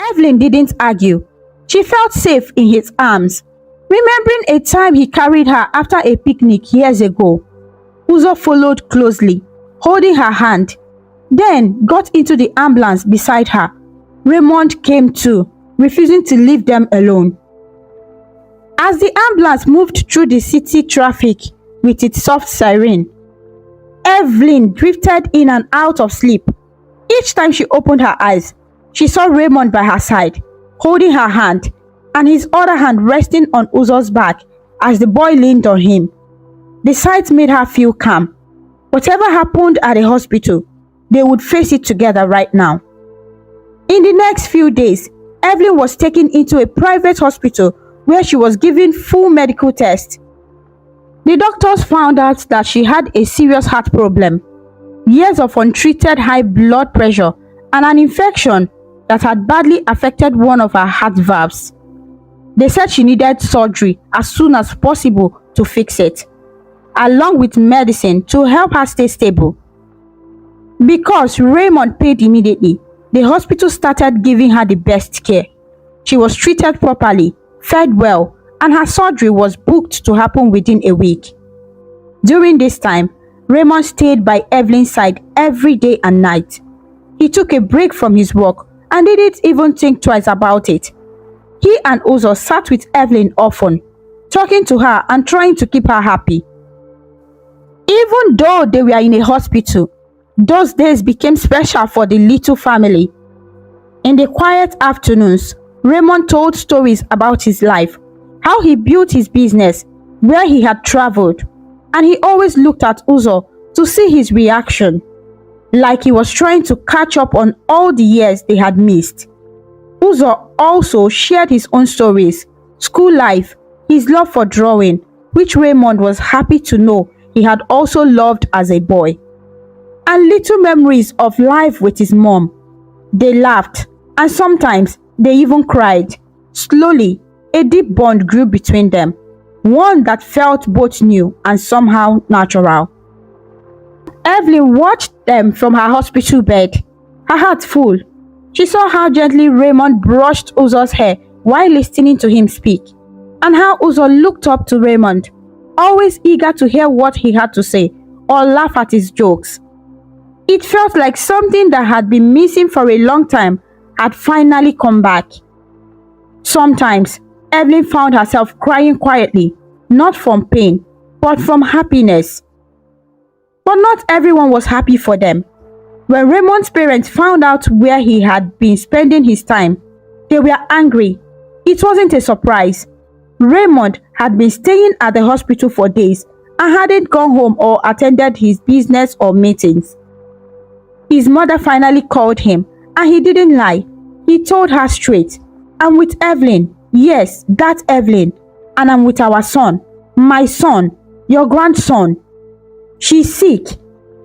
Evelyn didn't argue. She felt safe in his arms, remembering a time he carried her after a picnic years ago. Uzo followed closely, holding her hand, then got into the ambulance beside her. Raymond came too, refusing to leave them alone. As the ambulance moved through the city traffic with its soft siren, Evelyn drifted in and out of sleep. Each time she opened her eyes, she saw Raymond by her side, holding her hand, and his other hand resting on Uzo's back as the boy leaned on him. The sight made her feel calm. Whatever happened at the hospital, they would face it together right now. In the next few days, Evelyn was taken into a private hospital where she was given full medical tests. The doctors found out that she had a serious heart problem, years of untreated high blood pressure, and an infection that had badly affected one of her heart valves. They said she needed surgery as soon as possible to fix it, along with medicine to help her stay stable. Because Raymond paid immediately, the hospital started giving her the best care. She was treated properly, fed well, and her surgery was booked to happen within a week. During this time, Raymond stayed by Evelyn's side every day and night. He took a break from his work and didn't even think twice about it. He and Uzo sat with Evelyn often, talking to her and trying to keep her happy. Even though they were in a hospital, those days became special for the little family. In the quiet afternoons, Raymond told stories about his life, how he built his business, where he had traveled, and he always looked at Uzo to see his reaction, like he was trying to catch up on all the years they had missed. Uzo also shared his own stories, school life, his love for drawing, which Raymond was happy to know he had also loved as a boy, and little memories of life with his mom. They laughed, and sometimes they even cried. Slowly, a deep bond grew between them, one that felt both new and somehow natural. Evelyn watched them from her hospital bed, her heart full. She saw how gently Raymond brushed Uzo's hair while listening to him speak, and how Uzo looked up to Raymond, always eager to hear what he had to say or laugh at his jokes. It felt like something that had been missing for a long time had finally come back. Sometimes, Evelyn found herself crying quietly, not from pain, but from happiness. But not everyone was happy for them. When Raymond's parents found out where he had been spending his time, they were angry. It wasn't a surprise. Raymond had been staying at the hospital for days and hadn't gone home or attended his business or meetings. His mother finally called him, and he didn't lie. He told her straight, "I'm with Evelyn. Yes, that Evelyn. And I'm with our son. My son. Your grandson. She's sick,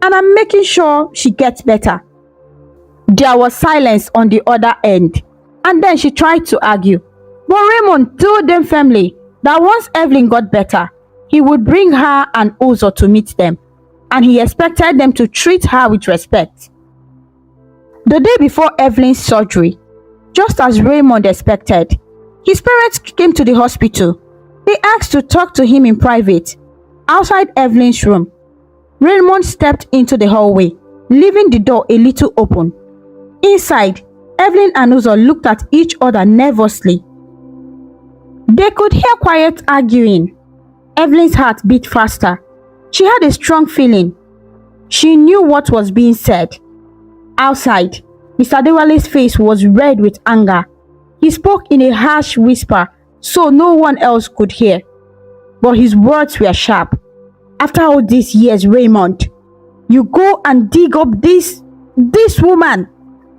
and I'm making sure she gets better." There was silence on the other end, and then she tried to argue. But Raymond told them firmly that once Evelyn got better, he would bring her and Uzo to meet them, and he expected them to treat her with respect. The day before Evelyn's surgery, just as Raymond expected, his parents came to the hospital. They asked to talk to him in private, outside Evelyn's room. Raymond stepped into the hallway, leaving the door a little open. Inside, Evelyn and Uzo looked at each other nervously. They could hear quiet arguing. Evelyn's heart beat faster. She had a strong feeling. She knew what was being said. Outside, Mr. Dewale's face was red with anger. He spoke in a harsh whisper so no one else could hear. But his words were sharp. "After all these years, Raymond, you go and dig up this woman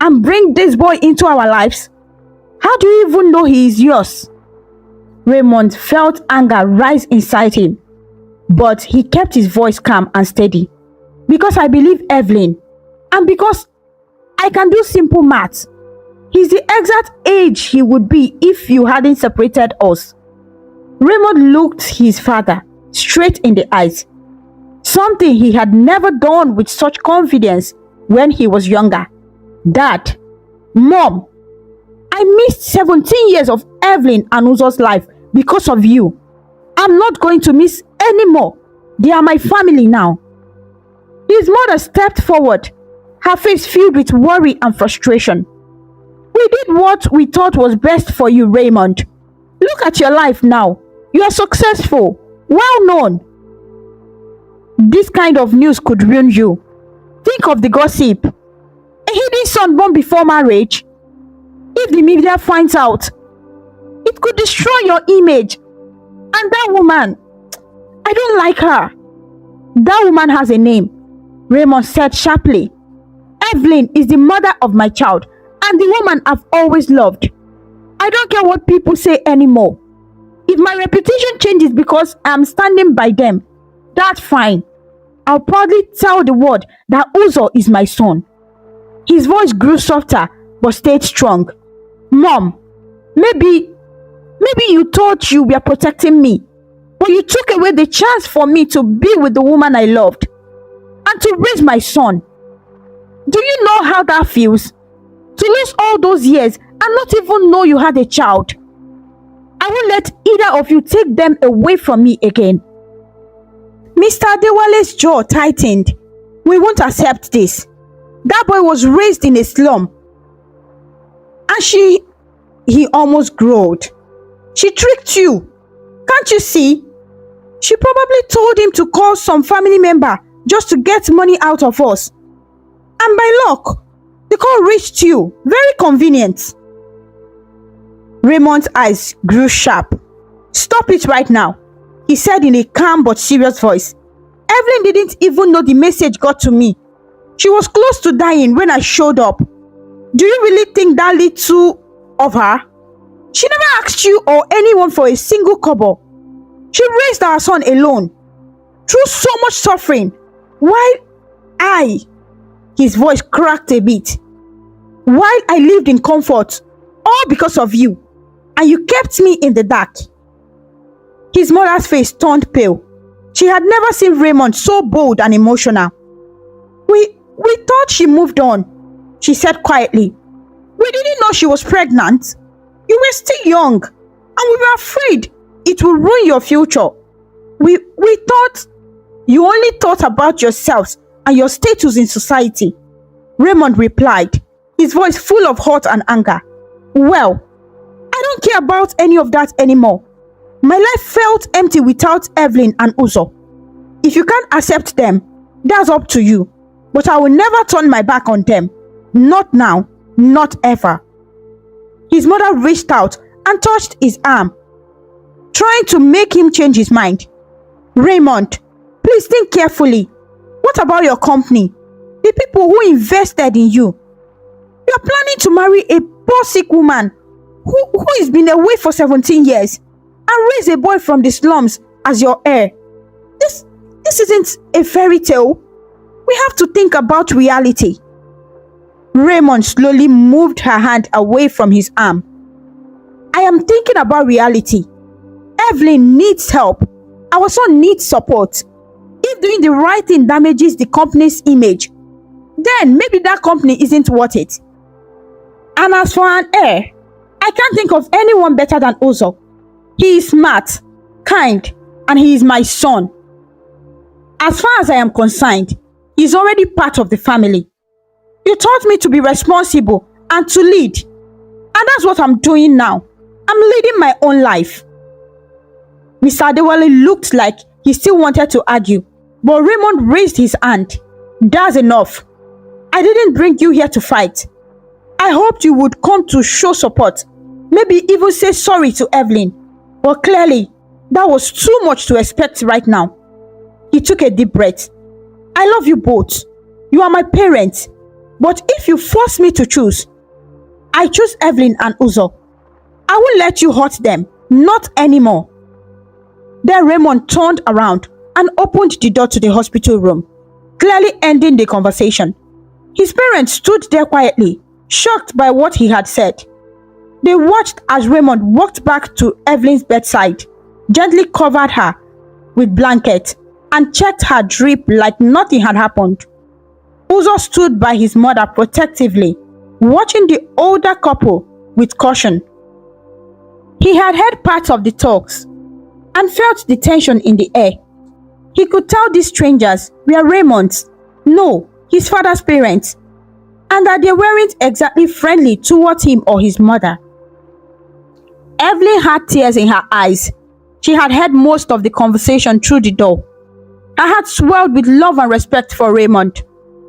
and bring this boy into our lives? How do you even know he is yours?" Raymond felt anger rise inside him, but he kept his voice calm and steady. "Because I believe Evelyn, and because I can do simple maths. He's the exact age he would be if you hadn't separated us." Raymond looked his father straight in the eyes, something he had never done with such confidence when he was younger. "Dad, Mom, I missed 17 years of Evelyn and Uzo's life because of you. I'm not going to miss any more. They are my family now." His mother stepped forward, her face filled with worry and frustration. "We did what we thought was best for you, Raymond. Look at your life now. You are successful, well known. This kind of news could ruin you. Think of the gossip. A hidden son born before marriage. If the media finds out, it could destroy your image. And that woman, I don't like her." "That woman has a name," Raymond said sharply. "Evelyn is the mother of my child and the woman I've always loved. I don't care what people say anymore. If my reputation changes because I'm standing by them, that's fine. I'll proudly tell the world that Uzo is my son." His voice grew softer but stayed strong. "Mom, maybe you thought you were protecting me, but you took away the chance for me to be with the woman I loved and to raise my son. Do you know how that feels? To lose all those years and not even know you had a child. I won't let either of you take them away from me again. Mr. Adewale's jaw tightened. We won't accept this. That boy was raised in a slum. And he almost growled. She tricked you. Can't you see? She probably told him to call some family member just to get money out of us. And by luck, the call reached you. Very convenient. Raymond's eyes grew sharp. Stop it right now, he said in a calm but serious voice. Evelyn didn't even know the message got to me. She was close to dying when I showed up. Do you really think that little of her? She never asked you or anyone for a single kobo. She raised our son alone, through so much suffering, while his voice cracked a bit, while I lived in comfort, all because of you, and you kept me in the dark. His mother's face turned pale. She had never seen Raymond so bold and emotional. We thought she moved on, she said quietly. We didn't know she was pregnant. You were still young, and we were afraid it will ruin your future. We thought you only thought about yourselves and your status in society. Raymond replied, his voice full of hurt and anger. Well, I don't care about any of that anymore. My life felt empty without Evelyn and Uzo. If you can't accept them, that's up to you. But I will never turn my back on them. Not now, not ever. His mother reached out and touched his arm, trying to make him change his mind. Raymond, please think carefully. What about your company? The people who invested in you? You're planning to marry a poor sick woman who has been away for 17 years and raise a boy from the slums as your heir. This isn't a fairy tale. We have to think about reality. Raymond slowly moved her hand away from his arm. I am thinking about reality. Evelyn needs help. Our son needs support. If doing the right thing damages the company's image, then maybe that company isn't worth it. And as for an heir, I can't think of anyone better than Uzo. He is smart, kind, and he is my son. As far as I am concerned, he is already part of the family. You taught me to be responsible and to lead. And that's what I'm doing now. I'm leading my own life. Mr. Adewale looked like he still wanted to argue, but Raymond raised his hand. That's enough. I didn't bring you here to fight. I hoped you would come to show support, maybe even say sorry to Evelyn. But clearly, that was too much to expect right now. He took a deep breath. I love you both. You are my parents. But if you force me to choose, I choose Evelyn and Uzo. I won't let you hurt them. Not anymore. Then Raymond turned around and opened the door to the hospital room, clearly ending the conversation. His parents stood there quietly, shocked by what he had said. They watched as Raymond walked back to Evelyn's bedside, gently covered her with blankets, and checked her drip like nothing had happened. Uzo stood by his mother protectively, watching the older couple with caution. He had heard parts of the talks and felt the tension in the air. He could tell these strangers were Raymond's, no, his father's parents, and that they weren't exactly friendly towards him or his mother. Evelyn had tears in her eyes. She had heard most of the conversation through the door. Her heart swelled with love and respect for Raymond.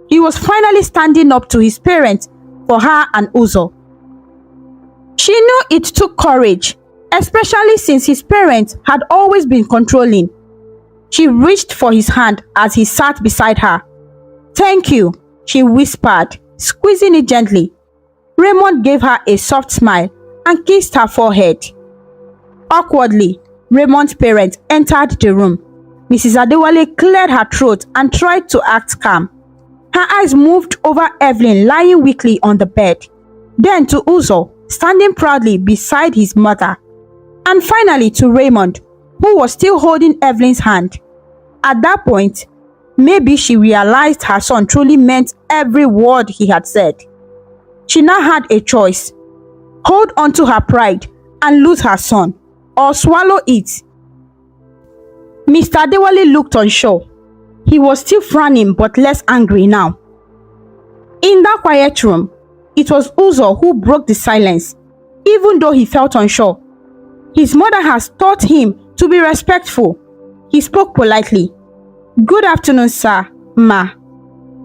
He was finally standing up to his parents for her and Uzo. She knew it took courage, especially since his parents had always been controlling. She reached for his hand as he sat beside her. Thank you, she whispered, squeezing it gently. Raymond gave her a soft smile and kissed her forehead. Awkwardly, Raymond's parents entered the room. Mrs. Adewale cleared her throat and tried to act calm. Her eyes moved over Evelyn lying weakly on the bed, then to Uzo standing proudly beside his mother, and finally to Raymond, who was still holding Evelyn's hand. At that point, maybe she realized her son truly meant every word he had said. She now had a choice: hold on to her pride and lose her son, or swallow it. Mr. Adewale looked unsure. He was still frowning but less angry now. In that quiet room, it was Uzo who broke the silence, even though he felt unsure. His mother has taught him to be respectful. He spoke politely. "Good afternoon, sir, ma."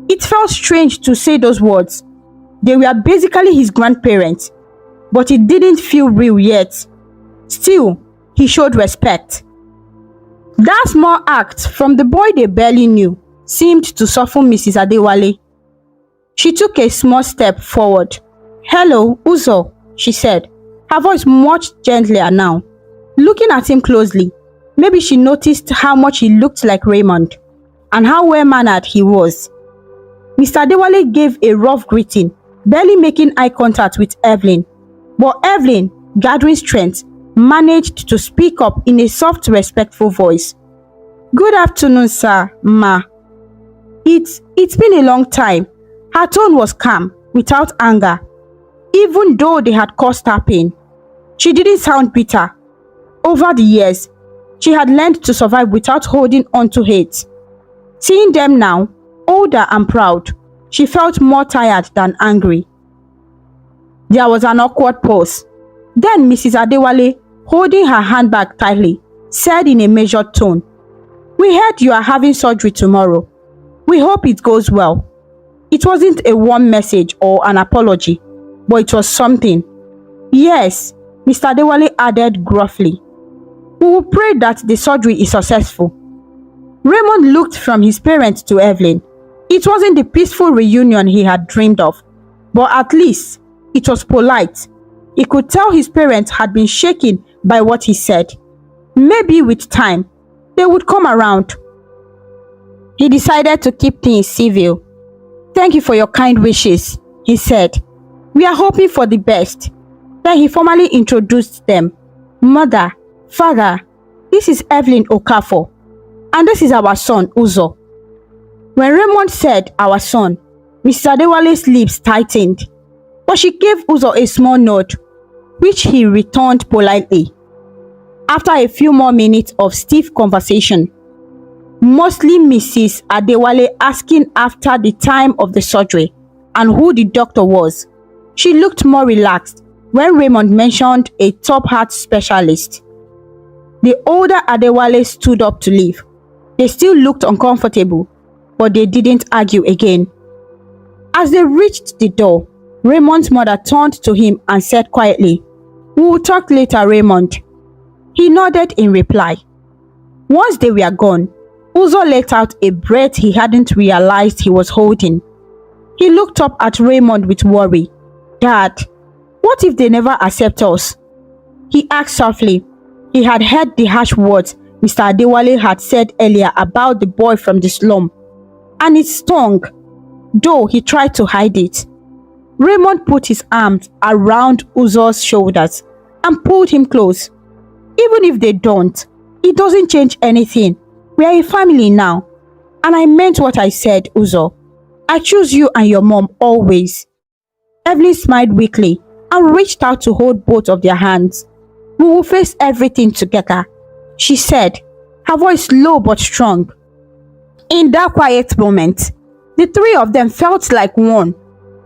It felt strange to say those words. They were basically his grandparents, but it didn't feel real yet. Still, he showed respect. That small act from the boy they barely knew seemed to soften Mrs. Adewale. She took a small step forward. "Hello, Uzo," she said, her voice much gentler now. Looking at him closely, maybe she noticed how much he looked like Raymond and how well-mannered he was. Mr. Adewale gave a rough greeting, barely making eye contact with Evelyn. But Evelyn, gathering strength, managed to speak up in a soft, respectful voice. "Good afternoon, sir, ma." It's been a long time. Her tone was calm, without anger. Even though they had caused her pain, she didn't sound bitter. Over the years, she had learned to survive without holding on to hate. Seeing them now, older and proud, she felt more tired than angry. There was an awkward pause. Then Mrs. Adewale, holding her handbag tightly, said in a measured tone, "We heard you are having surgery tomorrow. We hope it goes well." It wasn't a warm message or an apology, but it was something. "Yes," Mr. Adewale added gruffly. "We will pray that the surgery is successful." Raymond looked from his parents to Evelyn. It wasn't the peaceful reunion he had dreamed of, but at least it was polite. He could tell his parents had been shaken by what he said. Maybe with time, they would come around. He decided to keep things civil. "Thank you for your kind wishes," he said. "We are hoping for the best." Then he formally introduced them. "Mother, father, this is Evelyn Okafor, and this is our son, Uzo." When Raymond said "our son," Mr. Adewale's lips tightened, but she gave Uzo a small nod, which he returned politely. After a few more minutes of stiff conversation, mostly Mrs. Adewale asking after the time of the surgery and who the doctor was, she looked more relaxed when Raymond mentioned a top heart specialist. The older Adewale stood up to leave. They still looked uncomfortable, but they didn't argue again. As they reached the door, Raymond's mother turned to him and said quietly, "We will talk later, Raymond." He nodded in reply. Once they were gone, Uzo let out a breath he hadn't realized he was holding. He looked up at Raymond with worry. "Dad, what if they never accept us?" he asked softly. He had heard the harsh words Mr. Adewale had said earlier about the boy from the slum, and it stung, though he tried to hide it. Raymond put his arms around Uzo's shoulders and pulled him close. "Even if they don't, it doesn't change anything. We are a family now. And I meant what I said, Uzo. I choose you and your mom always." Evelyn smiled weakly and reached out to hold both of their hands. "We will face everything together," she said, her voice low but strong. In that quiet moment, the three of them felt like one,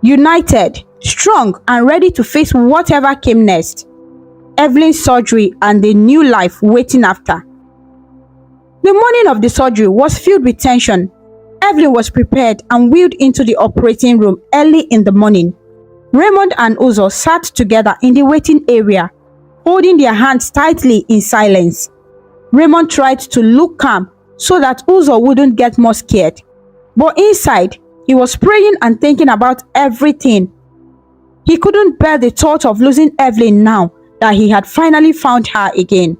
united, strong, and ready to face whatever came next. Evelyn's surgery and the new life waiting after. The morning of the surgery was filled with tension. Evelyn was prepared and wheeled into the operating room early in the morning. Raymond and Uzo sat together in the waiting area, holding their hands tightly in silence. Raymond tried to look calm so that Uzo wouldn't get more scared, but inside, he was praying and thinking about everything. He couldn't bear the thought of losing Evelyn now that he had finally found her again.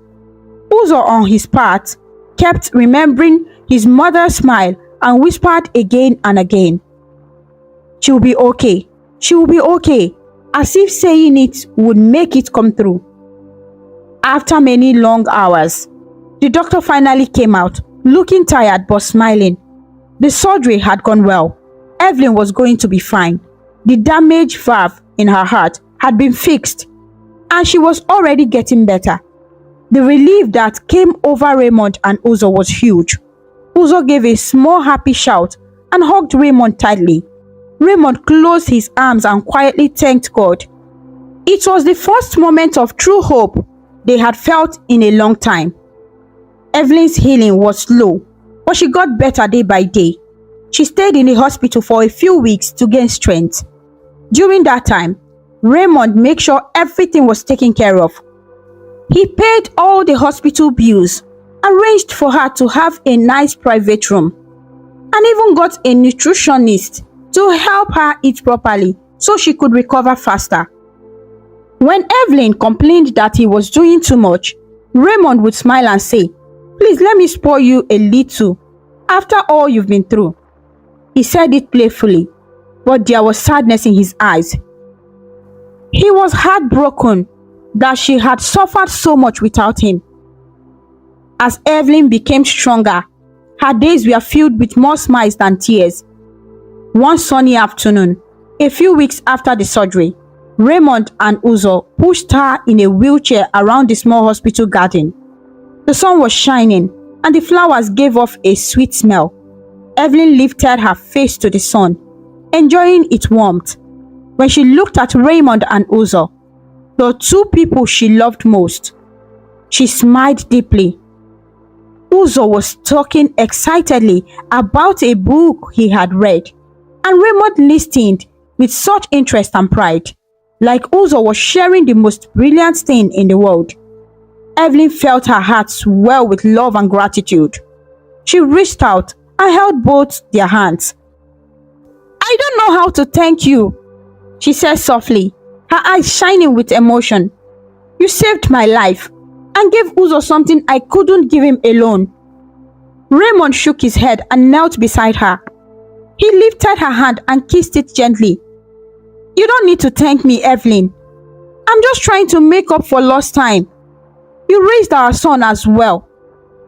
Uzo, on his part, kept remembering his mother's smile and whispered again and again, "She'll be okay. She will be okay," as if saying it would make it come true. After many long hours, the doctor finally came out, looking tired but smiling. The surgery had gone well. Evelyn was going to be fine. The damaged valve in her heart had been fixed, and she was already getting better. The relief that came over Raymond and Uzo was huge. Uzo gave a small happy shout and hugged Raymond tightly. Raymond closed his arms and quietly thanked God. It was the first moment of true hope they had felt in a long time. Evelyn's healing was slow, but she got better day by day. She stayed in the hospital for a few weeks to gain strength. During that time, Raymond made sure everything was taken care of. He paid all the hospital bills, arranged for her to have a nice private room, and even got a nutritionist to help her eat properly so she could recover faster. When Evelyn complained that he was doing too much, Raymond would smile and say, "Please let me spoil you a little after all you've been through." He said it playfully, but there was sadness in his eyes. He was heartbroken that she had suffered so much without him. As Evelyn became stronger, her days were filled with more smiles than tears. One sunny afternoon, a few weeks after the surgery, Raymond and Uzo pushed her in a wheelchair around the small hospital garden. The sun was shining and the flowers gave off a sweet smell. Evelyn lifted her face to the sun, enjoying its warmth. When she looked at Raymond and Uzo, the two people she loved most, she smiled deeply. Uzo was talking excitedly about a book he had read, and Raymond listened with such interest and pride, like Uzo was sharing the most brilliant thing in the world. Evelyn felt her heart swell with love and gratitude. She reached out and held both their hands. "I don't know how to thank you," she said softly, her eyes shining with emotion. "You saved my life and gave Uzo something I couldn't give him alone." Raymond shook his head and knelt beside her. He lifted her hand and kissed it gently. "You don't need to thank me, Evelyn. I'm just trying to make up for lost time. You raised our son as well.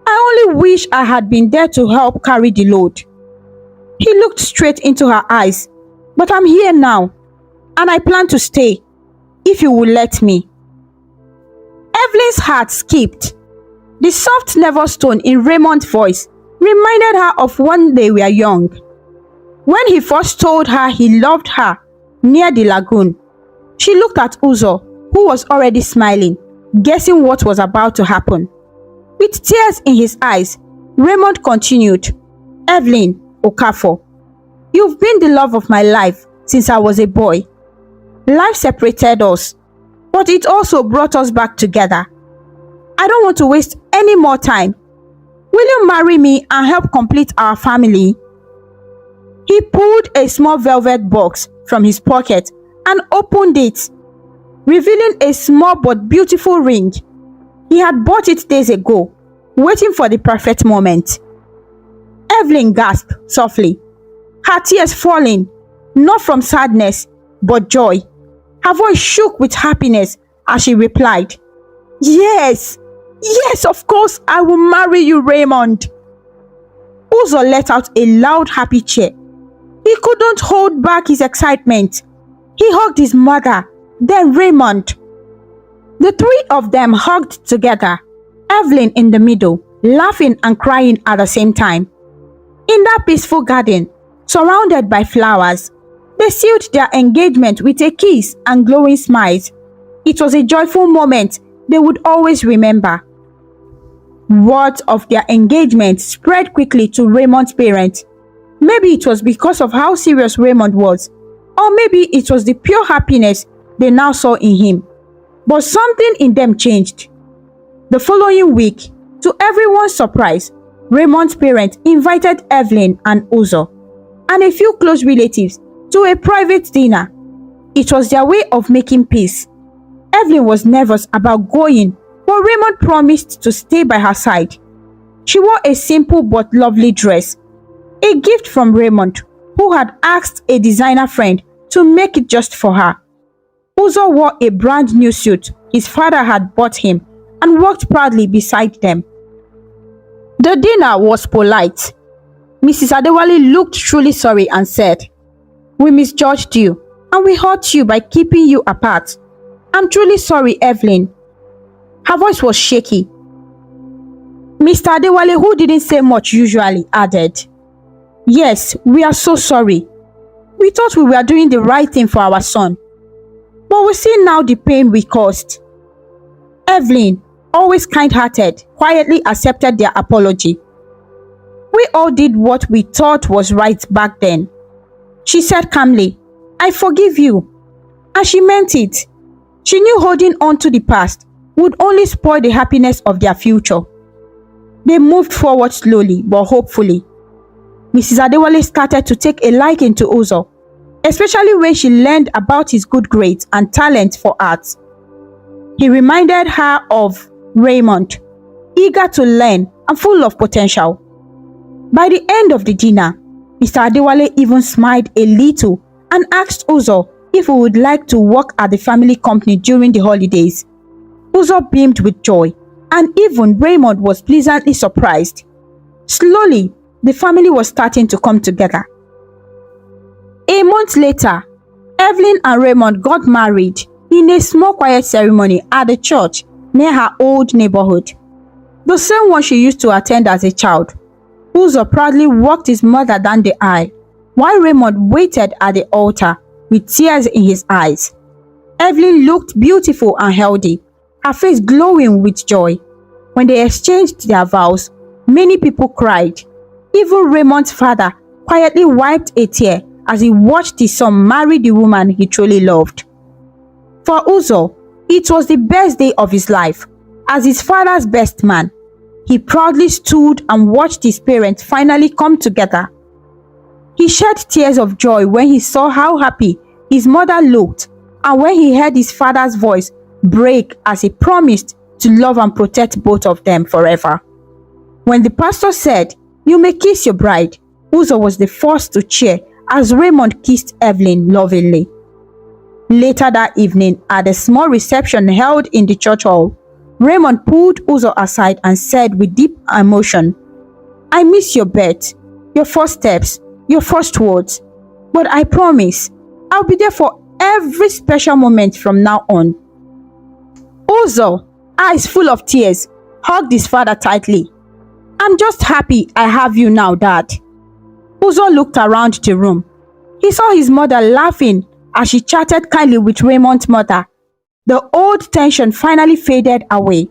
I only wish I had been there to help carry the load." He looked straight into her eyes. "But I'm here now, and I plan to stay, if you will let me." Evelyn's heart skipped. The soft nervous tone in Raymond's voice reminded her of when they were young, when he first told her he loved her near the lagoon. She looked at Uzo, who was already smiling, guessing what was about to happen. With tears in his eyes, Raymond continued, "Evelyn Okafor, you've been the love of my life since I was a boy. Life separated us, but it also brought us back together. I don't want to waste any more time. Will you marry me and help complete our family?" He pulled a small velvet box from his pocket and opened it, revealing a small but beautiful ring. He had bought it days ago, waiting for the perfect moment. Evelyn gasped softly, her tears falling, not from sadness, but joy. Her voice shook with happiness as she replied, "Yes, yes, of course I will marry you, Raymond." Uzo let out a loud happy cheer. He couldn't hold back his excitement. He hugged his mother, then Raymond. The three of them hugged together, Evelyn in the middle, laughing and crying at the same time. In that peaceful garden, surrounded by flowers, they sealed their engagement with a kiss and glowing smiles. It was a joyful moment they would always remember. Word of their engagement spread quickly to Raymond's parents. Maybe it was because of how serious Raymond was, or maybe it was the pure happiness they now saw in him. But something in them changed. The following week, to everyone's surprise, Raymond's parents invited Evelyn and Uzo and a few close relatives to a private dinner. It was their way of making peace. Evelyn was nervous about going, but Raymond promised to stay by her side. She wore a simple but lovely dress, a gift from Raymond, who had asked a designer friend to make it just for her. Uzo wore a brand new suit his father had bought him and walked proudly beside them. The dinner was polite. Mrs. Adewale looked truly sorry and said, "We misjudged you and we hurt you by keeping you apart. I'm truly sorry, Evelyn." Her voice was shaky, Mr. Adewale, who didn't say much usually, added, "Yes, we are so sorry. We thought we were doing the right thing for our son, but we see now the pain we caused." Evelyn, always kind-hearted, quietly accepted their apology. "We all did what we thought was right back then," she said calmly. "I forgive you." And she meant it. She knew holding on to the past would only spoil the happiness of their future. They moved forward slowly but hopefully. Mrs. Adewale started to take a liking to Uzo, especially when she learned about his good grades and talent for art. He reminded her of Raymond, eager to learn and full of potential. By the end of the dinner, Mr. Adewale even smiled a little and asked Uzo if he would like to work at the family company during the holidays. Uzo beamed with joy, and even Raymond was pleasantly surprised. Slowly, the family was starting to come together. A month later, Evelyn and Raymond got married in a small quiet ceremony at the church near her old neighborhood, the same one she used to attend as a child. Uzo proudly walked his mother down the aisle, while Raymond waited at the altar with tears in his eyes. Evelyn looked beautiful and healthy, her face glowing with joy. When they exchanged their vows, many people cried. Even Raymond's father quietly wiped a tear as he watched his son marry the woman he truly loved. For Uzo, it was the best day of his life. As his father's best man, he proudly stood and watched his parents finally come together. He shed tears of joy when he saw how happy his mother looked and when he heard his father's voice break as he promised to love and protect both of them forever. When the pastor said, "You may kiss your bride," Uzo was the first to cheer as Raymond kissed Evelyn lovingly. Later that evening, at a small reception held in the church hall, Raymond pulled Uzo aside and said with deep emotion, "I miss your bed, your first steps, your first words, but I promise I'll be there for every special moment from now on." Uzo, eyes full of tears, hugged his father tightly. "I'm just happy I have you now, Dad." Uzo looked around the room. He saw his mother laughing as she chatted kindly with Raymond's mother. The old tension finally faded away.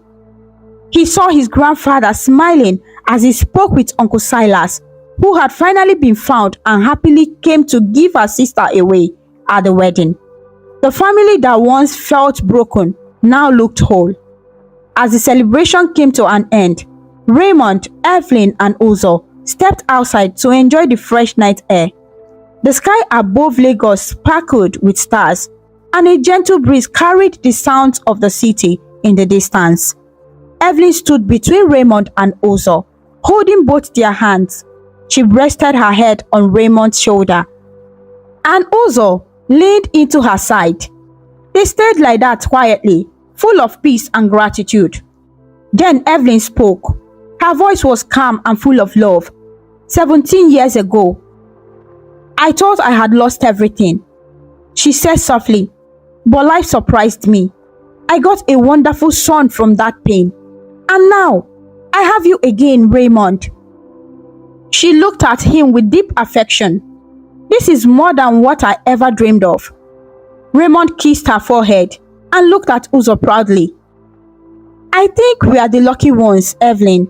He saw his grandfather smiling as he spoke with Uncle Silas, who had finally been found and happily came to give her sister away at the wedding. The family that once felt broken now looked whole. As the celebration came to an end, Raymond, Evelyn, and Uzo stepped outside to enjoy the fresh night air. The sky above Lagos sparkled with stars, and a gentle breeze carried the sounds of the city in the distance. Evelyn stood between Raymond and Uzo, holding both their hands. She rested her head on Raymond's shoulder, and Uzo leaned into her side. They stayed like that quietly, full of peace and gratitude. Then Evelyn spoke. Her voice was calm and full of love. 17 years ago, I thought I had lost everything, she said softly, but life surprised me. I got a wonderful son from that pain. And now, I have you again, Raymond. She looked at him with deep affection. This is more than what I ever dreamed of. Raymond kissed her forehead and looked at Uzo proudly. I think we are the lucky ones, Evelyn.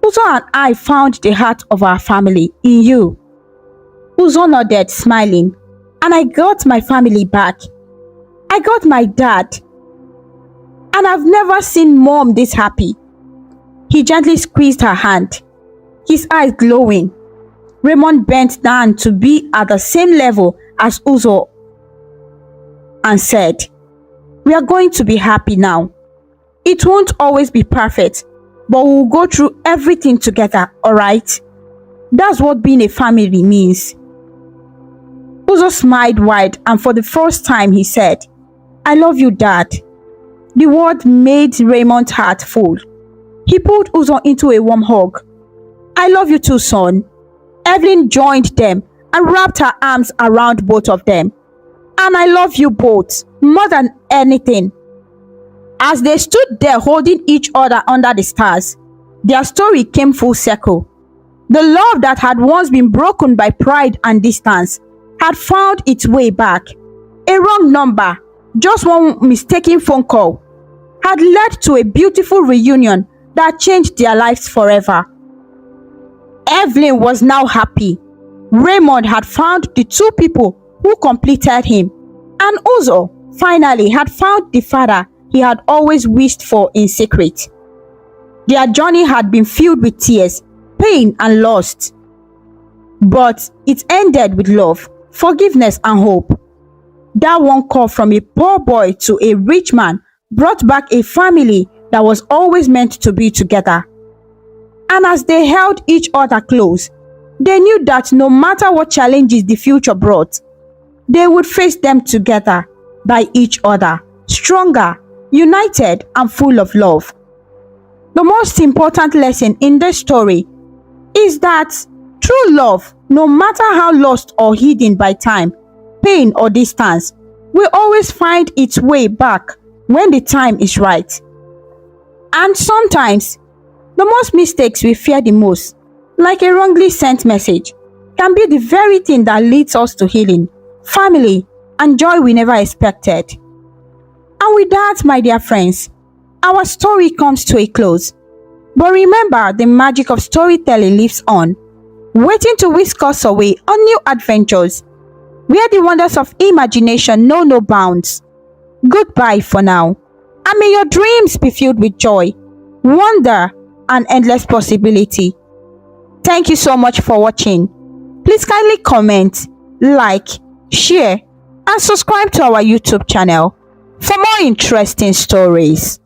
Uzo and I found the heart of our family in you. Uzo nodded, smiling, and I got my family back. I got my dad. And I've never seen Mom this happy. He gently squeezed her hand, his eyes glowing. Raymond bent down to be at the same level as Uzo and said, We are going to be happy now. It won't always be perfect, but we'll go through everything together, alright? That's what being a family means. Uzo smiled wide, and for the first time he said, I love you, Dad. The word made Raymond's heart full. He pulled Uzo into a warm hug. I love you too, son. Evelyn joined them and wrapped her arms around both of them. And I love you both, more than anything. As they stood there holding each other under the stars, Their story came full circle. The love that had once been broken by pride and distance had found its way back. A wrong number, just one mistaken phone call, had led to a beautiful reunion that changed their lives forever. Evelyn was now happy. Raymond had found the two people who completed him, and Uzo finally had found the father he had always wished for in secret. Their journey had been filled with tears, pain, and loss. But it ended with love, forgiveness, and hope. That one call from a poor boy to a rich man brought back a family that was always meant to be together. And as they held each other close, they knew that no matter what challenges the future brought, they would face them together by each other, stronger, united, and full of love. The most important lesson in this story is that true love, no matter how lost or hidden by time, pain, or distance, will always find its way back when the time is right. And sometimes, the most mistakes we fear the most, like a wrongly sent message, can be the very thing that leads us to healing, family, and joy we never expected. And with that, my dear friends, our story comes to a close. But remember, the magic of storytelling lives on, waiting to whisk us away on new adventures, where the wonders of imagination know no bounds. Goodbye for now, and may your dreams be filled with joy, wonder, and endless possibility. Thank you so much for watching. Please kindly comment, like, share, and subscribe to our YouTube channel for more interesting stories.